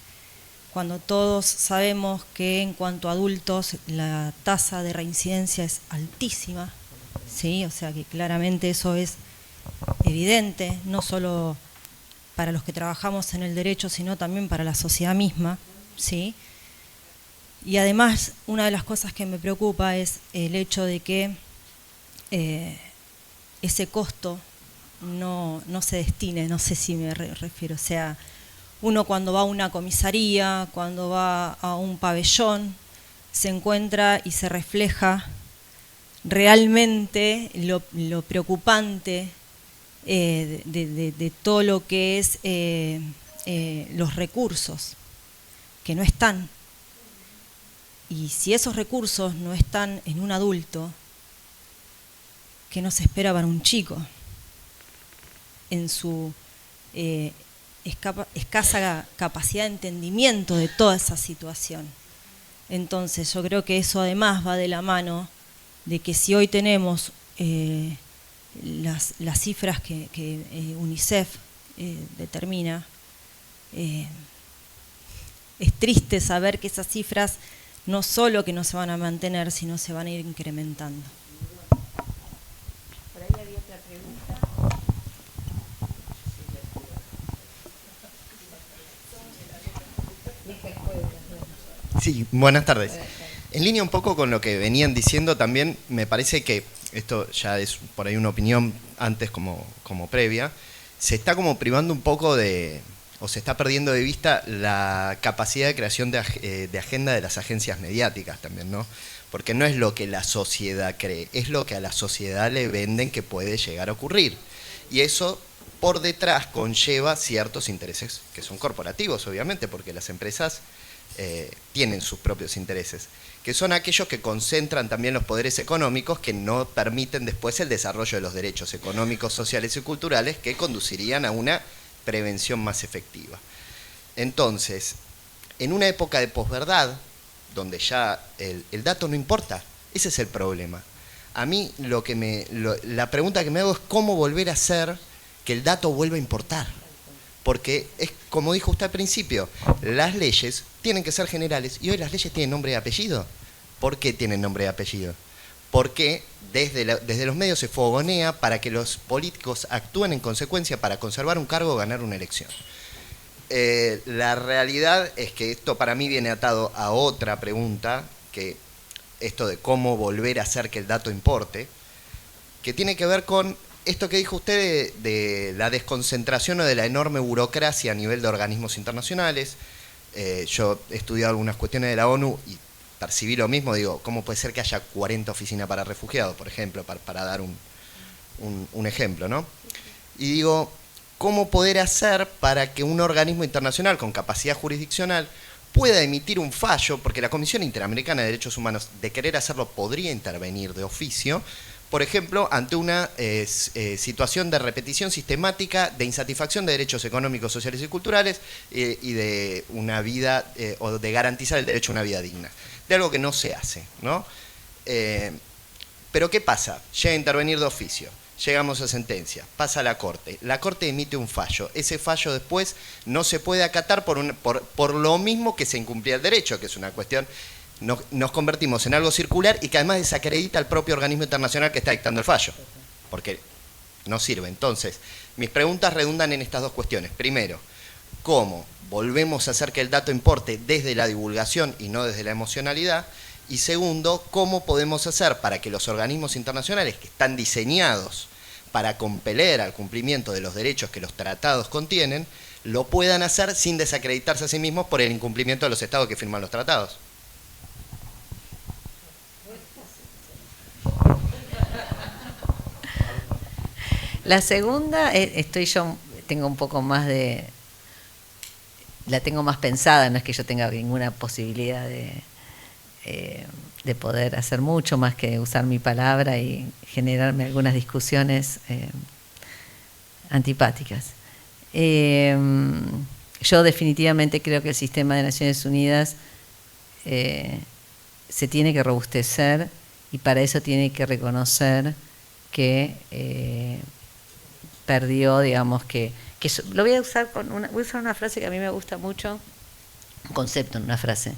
[SPEAKER 7] Cuando todos sabemos que en cuanto a adultos la tasa de reincidencia es altísima, ¿sí? O sea que claramente eso es evidente, no solo para los que trabajamos en el derecho, sino también para la sociedad misma, ¿sí? Y además, una de las cosas que me preocupa es el hecho de que ese costo no se destine, no sé si me refiero, o sea, uno cuando va a una comisaría, cuando va a un pabellón, se encuentra y se refleja realmente lo preocupante de todo lo que es los recursos, que no están. Y si esos recursos no están en un adulto, ¿qué nos espera para un chico? En su escasa capacidad de entendimiento de toda esa situación. Entonces yo creo que eso además va de la mano de que si hoy tenemos las cifras que UNICEF determina, es triste saber que esas cifras no solo que no se van a mantener, sino se van a ir incrementando.
[SPEAKER 4] Por ahí había otra pregunta.
[SPEAKER 8] Sí, buenas tardes. En línea un poco con lo que venían diciendo también, me parece que, esto ya es por ahí una opinión antes como previa, se está como privando un poco o se está perdiendo de vista la capacidad de creación de agenda de las agencias mediáticas también, ¿no? Porque no es lo que la sociedad cree, es lo que a la sociedad le venden que puede llegar a ocurrir. Y eso por detrás conlleva ciertos intereses que son corporativos, obviamente, porque las empresas tienen sus propios intereses, que son aquellos que concentran también los poderes económicos que no permiten después el desarrollo de los derechos económicos, sociales y culturales que conducirían a una prevención más efectiva. Entonces, en una época de posverdad, donde ya el dato no importa, ese es el problema. A mí la pregunta que me hago es cómo volver a hacer que el dato vuelva a importar. porque es como dijo usted al principio, las leyes tienen que ser generales y hoy las leyes tienen nombre y apellido. ¿Por qué tienen nombre y apellido? Porque desde los medios se fogonea para que los políticos actúen en consecuencia para conservar un cargo o ganar una elección. La realidad es que esto para mí viene atado a otra pregunta, que esto de cómo volver a hacer que el dato importe, que tiene que ver con esto que dijo usted de la desconcentración o de la enorme burocracia a nivel de organismos internacionales. Yo he estudiado algunas cuestiones de la ONU y percibí lo mismo, digo, ¿cómo puede ser que haya 40 oficinas para refugiados, por ejemplo, para dar un ejemplo, ¿no? Y digo, ¿cómo poder hacer para que un organismo internacional con capacidad jurisdiccional pueda emitir un fallo? Porque la Comisión Interamericana de Derechos Humanos, de querer hacerlo, podría intervenir de oficio, por ejemplo, ante una situación de repetición sistemática de insatisfacción de derechos económicos, sociales y culturales y de una vida, o de garantizar el derecho a una vida digna. De algo que no se hace, ¿no? Pero ¿qué pasa? Llega a intervenir de oficio, llegamos a sentencia, pasa a la Corte emite un fallo, ese fallo después no se puede acatar por lo mismo que se incumplía el derecho, que es una cuestión... Nos convertimos en algo circular y que además desacredita al propio organismo internacional que está dictando el fallo, porque no sirve. Entonces, mis preguntas redundan en estas dos cuestiones. Primero, ¿cómo volvemos a hacer que el dato importe desde la divulgación y no desde la emocionalidad? Y segundo, ¿cómo podemos hacer para que los organismos internacionales que están diseñados para compeler al cumplimiento de los derechos que los tratados contienen, lo puedan hacer sin desacreditarse a sí mismos por el incumplimiento de los estados que firman los tratados?
[SPEAKER 2] La segunda, tengo un poco más la tengo más pensada, no es que yo tenga ninguna posibilidad de poder hacer mucho más que usar mi palabra y generarme algunas discusiones antipáticas. Yo definitivamente creo que el sistema de Naciones Unidas se tiene que robustecer y para eso tiene que reconocer que perdió, digamos, lo voy a usar voy a usar una frase que a mí me gusta mucho, un concepto en una frase.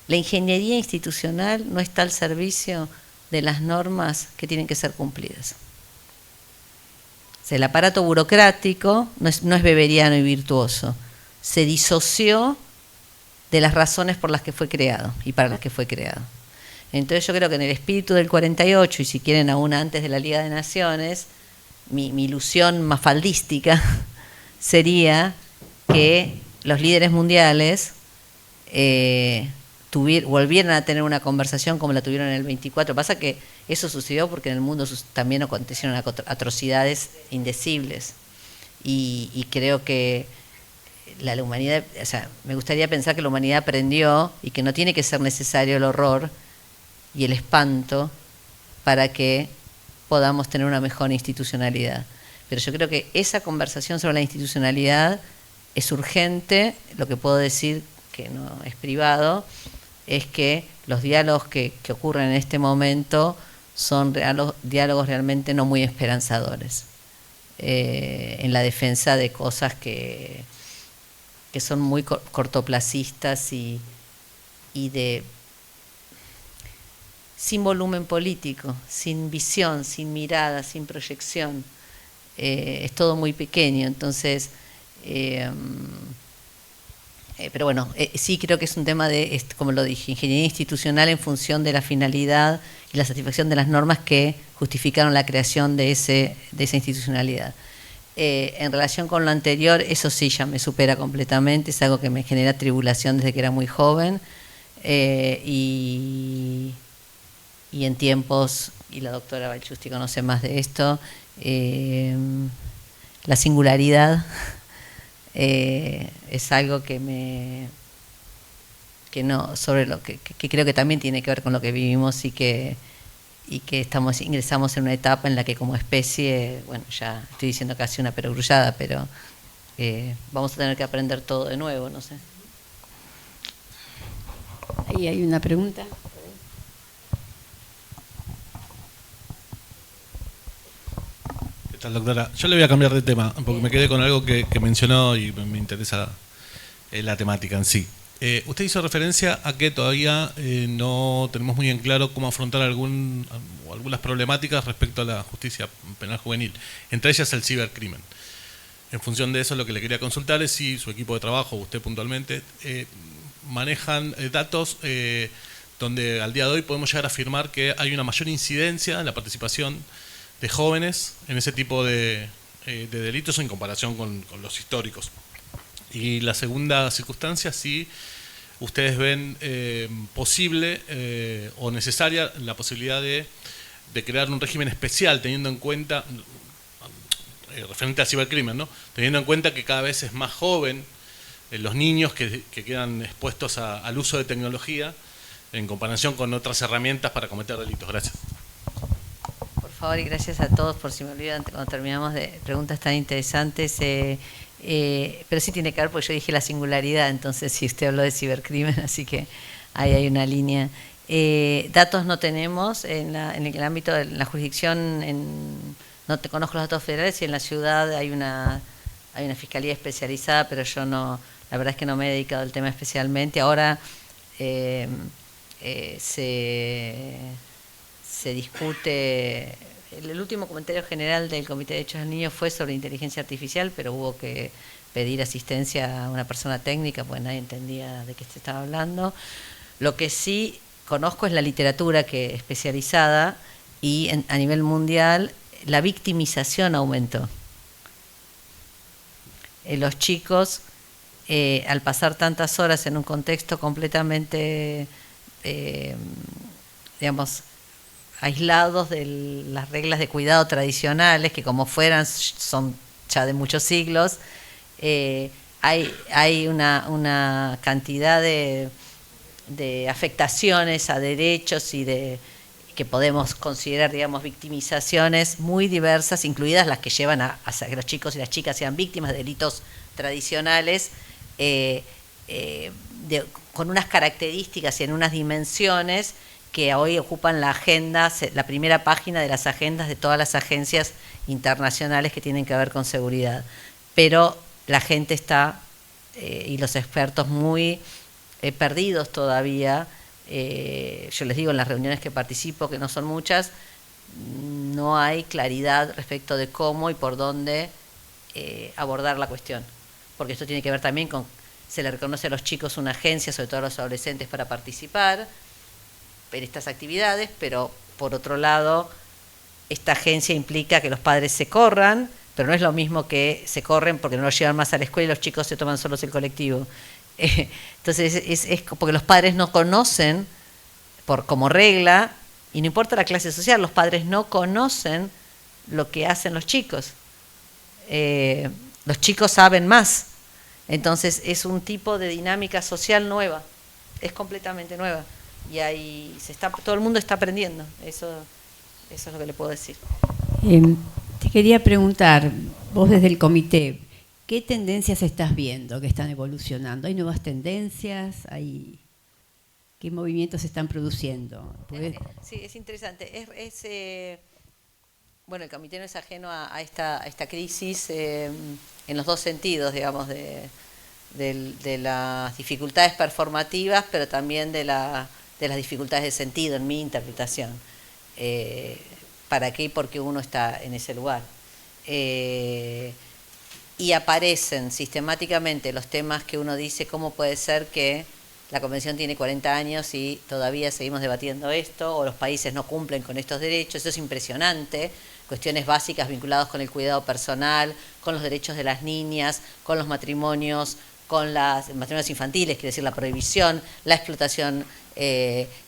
[SPEAKER 2] La ingeniería institucional no está al servicio de las normas que tienen que ser cumplidas. O sea, el aparato burocrático no es beberiano y virtuoso, se disoció de las razones por las que fue creado y para las que fue creado. Entonces yo creo que en el espíritu del 48, y si quieren aún antes de la Liga de Naciones, mi ilusión mafaldística sería que los líderes mundiales volvieran a tener una conversación como la tuvieron en el 24. Pasa que eso sucedió porque en el mundo también acontecieron atrocidades indecibles. Y creo que la humanidad, o sea, me gustaría pensar que la humanidad aprendió y que no tiene que ser necesario el horror y el espanto para que podamos tener una mejor institucionalidad. Pero yo creo que esa conversación sobre la institucionalidad es urgente. Lo que puedo decir, que no es privado, es que los diálogos que ocurren en este momento son diálogos realmente no muy esperanzadores en la defensa de cosas que son muy cortoplacistas y sin volumen político, sin visión, sin mirada, sin proyección. Es todo muy pequeño, entonces... pero bueno, sí creo que es un tema de, como lo dije, ingeniería institucional en función de la finalidad y la satisfacción de las normas que justificaron la creación de esa institucionalidad. En relación con lo anterior, eso sí ya me supera completamente, es algo que me genera tribulación desde que era muy joven, y en tiempos, y la doctora Balchusti conoce más de esto, la singularidad es algo que sobre lo que creo que también tiene que ver con lo que vivimos y que ingresamos en una etapa en la que como especie, bueno, ya estoy diciendo casi una perogrullada, pero vamos a tener que aprender todo de nuevo, no sé.
[SPEAKER 4] Ahí hay una pregunta.
[SPEAKER 9] ¿Qué tal, doctora? Yo le voy a cambiar de tema, porque me quedé con algo que mencionó y me interesa la temática en sí. Usted hizo referencia a que todavía no tenemos muy en claro cómo afrontar algunas problemáticas respecto a la justicia penal juvenil, entre ellas el cibercrimen. En función de eso, lo que le quería consultar es si su equipo de trabajo, usted puntualmente, manejan datos donde al día de hoy podemos llegar a afirmar que hay una mayor incidencia en la participación de jóvenes en ese tipo de delitos en comparación con los históricos. Y la segunda circunstancia, si ustedes ven posible o necesaria la posibilidad de crear un régimen especial teniendo en cuenta, referente al cibercrimen, ¿no? Teniendo en cuenta que cada vez es más joven los niños que quedan expuestos al uso de tecnología en comparación con otras herramientas para cometer delitos. Gracias.
[SPEAKER 2] Por favor, y gracias a todos por si me olvidan cuando terminamos de preguntas tan interesantes. Pero sí tiene que ver, porque yo dije la singularidad, entonces si usted habló de cibercrimen, así que ahí hay una línea. Datos no tenemos en el ámbito de la jurisdicción, no te conozco los datos federales, y en la ciudad hay una fiscalía especializada, pero yo no, la verdad es que no me he dedicado al tema especialmente. Ahora se discute. El último comentario general del Comité de Derechos del Niño fue sobre inteligencia artificial, pero hubo que pedir asistencia a una persona técnica, pues nadie entendía de qué se estaba hablando. Lo que sí conozco es la literatura que especializada, y a nivel mundial la victimización aumentó. Los chicos, al pasar tantas horas en un contexto completamente, digamos, aislados de las reglas de cuidado tradicionales, que como fueran son ya de muchos siglos, hay una cantidad de afectaciones a derechos y que podemos considerar, digamos, victimizaciones muy diversas, incluidas las que llevan a que los chicos y las chicas sean víctimas de delitos tradicionales, con unas características y en unas dimensiones que hoy ocupan la agenda, la primera página de las agendas de todas las agencias internacionales que tienen que ver con seguridad. Pero la gente está, y los expertos, muy perdidos todavía. Yo les digo, en las reuniones que participo, que no son muchas, no hay claridad respecto de cómo y por dónde abordar la cuestión. Porque esto tiene que ver también con, se le reconoce a los chicos una agencia, sobre todo a los adolescentes, para participar en estas actividades, pero por otro lado, esta agencia implica que los padres se corran, pero no es lo mismo que se corren porque no los llevan más a la escuela y los chicos se toman solos el colectivo. Entonces es porque los padres no conocen, como regla, y no importa la clase social, los padres no conocen lo que hacen los chicos. Los chicos saben más. Entonces es un tipo de dinámica social nueva, es completamente nueva. Y ahí todo el mundo está aprendiendo. Eso es lo que le puedo decir.
[SPEAKER 4] Te quería preguntar, vos desde el comité, ¿qué tendencias estás viendo que están evolucionando? ¿Hay nuevas tendencias? ¿Qué movimientos se están produciendo?
[SPEAKER 2] Sí, es interesante. Bueno, el comité no es ajeno a esta crisis en los dos sentidos, digamos, de las dificultades performativas, pero también de las dificultades de sentido, en mi interpretación. ¿Para qué y por qué uno está en ese lugar? Y aparecen sistemáticamente los temas que uno dice, ¿cómo puede ser que la Convención tiene 40 años y todavía seguimos debatiendo esto? O los países no cumplen con estos derechos. Eso es impresionante. Cuestiones básicas vinculadas con el cuidado personal, con los derechos de las niñas, con los matrimonios, con los matrimonios infantiles, quiere decir la prohibición, la explotación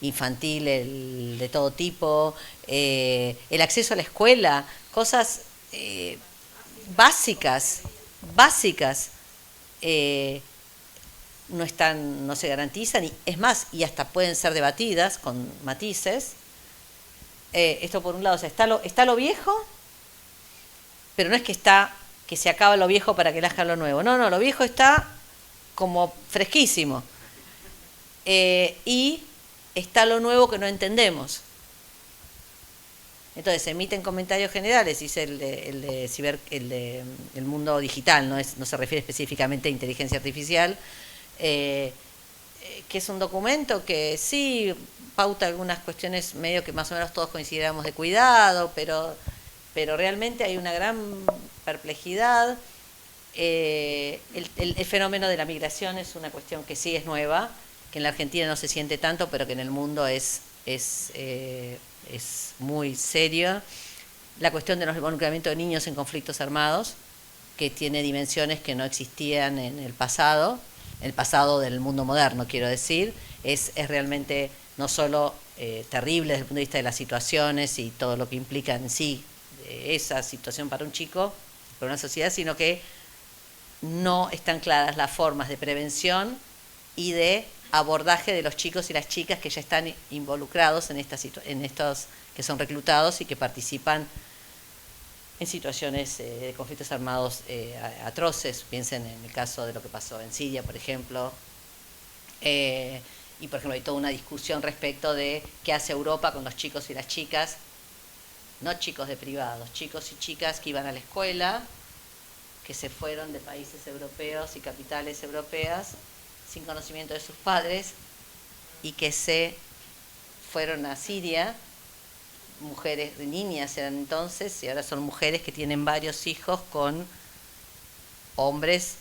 [SPEAKER 2] infantil de todo tipo, el acceso a la escuela, cosas básicas no se garantizan, y es más, y hasta pueden ser debatidas con matices. Esto por un lado, o sea, está lo viejo, pero no es que se acaba lo viejo para que nazca lo nuevo. No, lo viejo está como fresquísimo. Y está lo nuevo que no entendemos. Entonces se emiten comentarios generales, dice el mundo digital, no se refiere específicamente a inteligencia artificial, que es un documento que sí pauta algunas cuestiones medio que más o menos todos consideramos de cuidado, pero realmente hay una gran perplejidad. El fenómeno de la migración es una cuestión que sí es nueva, que en la Argentina no se siente tanto, pero que en el mundo es muy serio. La cuestión de los involucramientos de niños en conflictos armados, que tiene dimensiones que no existían en el pasado del mundo moderno, quiero decir, es realmente no solo terrible desde el punto de vista de las situaciones y todo lo que implica en sí esa situación para un chico, para una sociedad, sino que no están claras las formas de prevención y de abordaje de los chicos y las chicas que ya están involucrados en estos que son reclutados y que participan en situaciones de conflictos armados atroces. Piensen en el caso de lo que pasó en Siria, por ejemplo. Y, por ejemplo, hay toda una discusión respecto de qué hace Europa con los chicos y las chicas, no chicos de privados, chicos y chicas que iban a la escuela, que se fueron de países europeos y capitales europeas sin conocimiento de sus padres y que se fueron a Siria, mujeres, niñas eran entonces, y ahora son mujeres que tienen varios hijos con hombres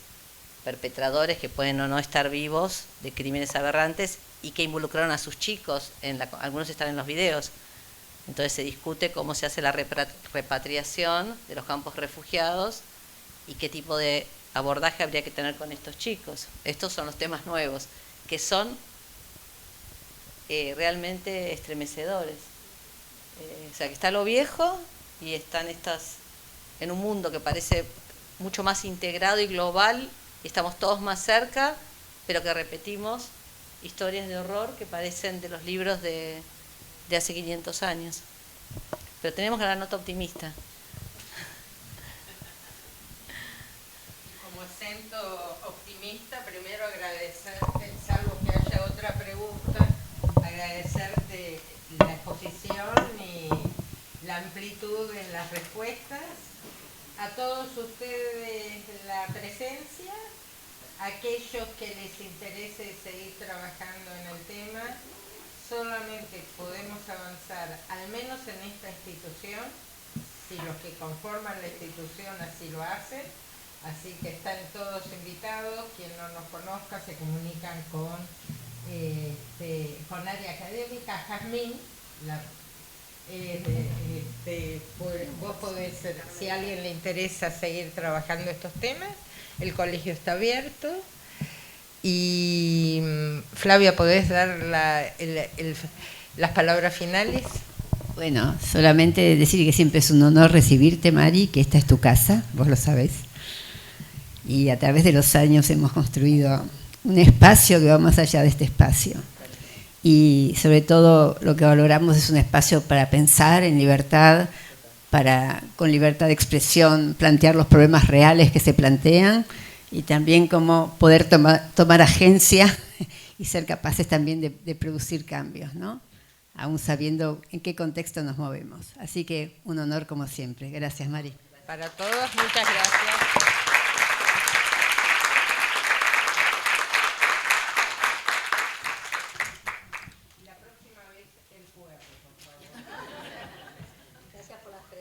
[SPEAKER 2] perpetradores que pueden o no estar vivos de crímenes aberrantes y que involucraron a sus chicos, algunos están en los videos. Entonces se discute cómo se hace la repatriación de los campos refugiados y qué tipo de abordaje habría que tener con estos chicos. Estos son los temas nuevos, que son realmente estremecedores. O sea, que está lo viejo y están en un mundo que parece mucho más integrado y global, y estamos todos más cerca, pero que repetimos historias de horror que parecen de los libros de hace 500 años. Pero tenemos la nota optimista.
[SPEAKER 1] Como acento optimista, primero agradecerte, salvo que haya otra pregunta, agradecerte la exposición y la amplitud en las respuestas, a todos ustedes la presencia, a aquellos que les interese seguir trabajando en el tema. Solamente podemos avanzar, al menos en esta institución, si los que conforman la institución así lo hacen. Así que están todos invitados. Quien no nos conozca se comunican con área académica. Jazmín, vos podés, si a alguien le interesa seguir trabajando estos temas, el colegio está abierto. Y Flavia, ¿podés dar las palabras finales?
[SPEAKER 4] Bueno, solamente decir que siempre es un honor recibirte, Mari, que esta es tu casa, vos lo sabés. Y a través de los años hemos construido un espacio que va más allá de este espacio. Y sobre todo lo que valoramos es un espacio para pensar en libertad, con libertad de expresión, plantear los problemas reales que se plantean, y también cómo poder tomar agencia y ser capaces también de producir cambios, ¿no? Aún sabiendo en qué contexto nos movemos. Así que un honor como siempre. Gracias, Mari.
[SPEAKER 1] Para todos, muchas gracias.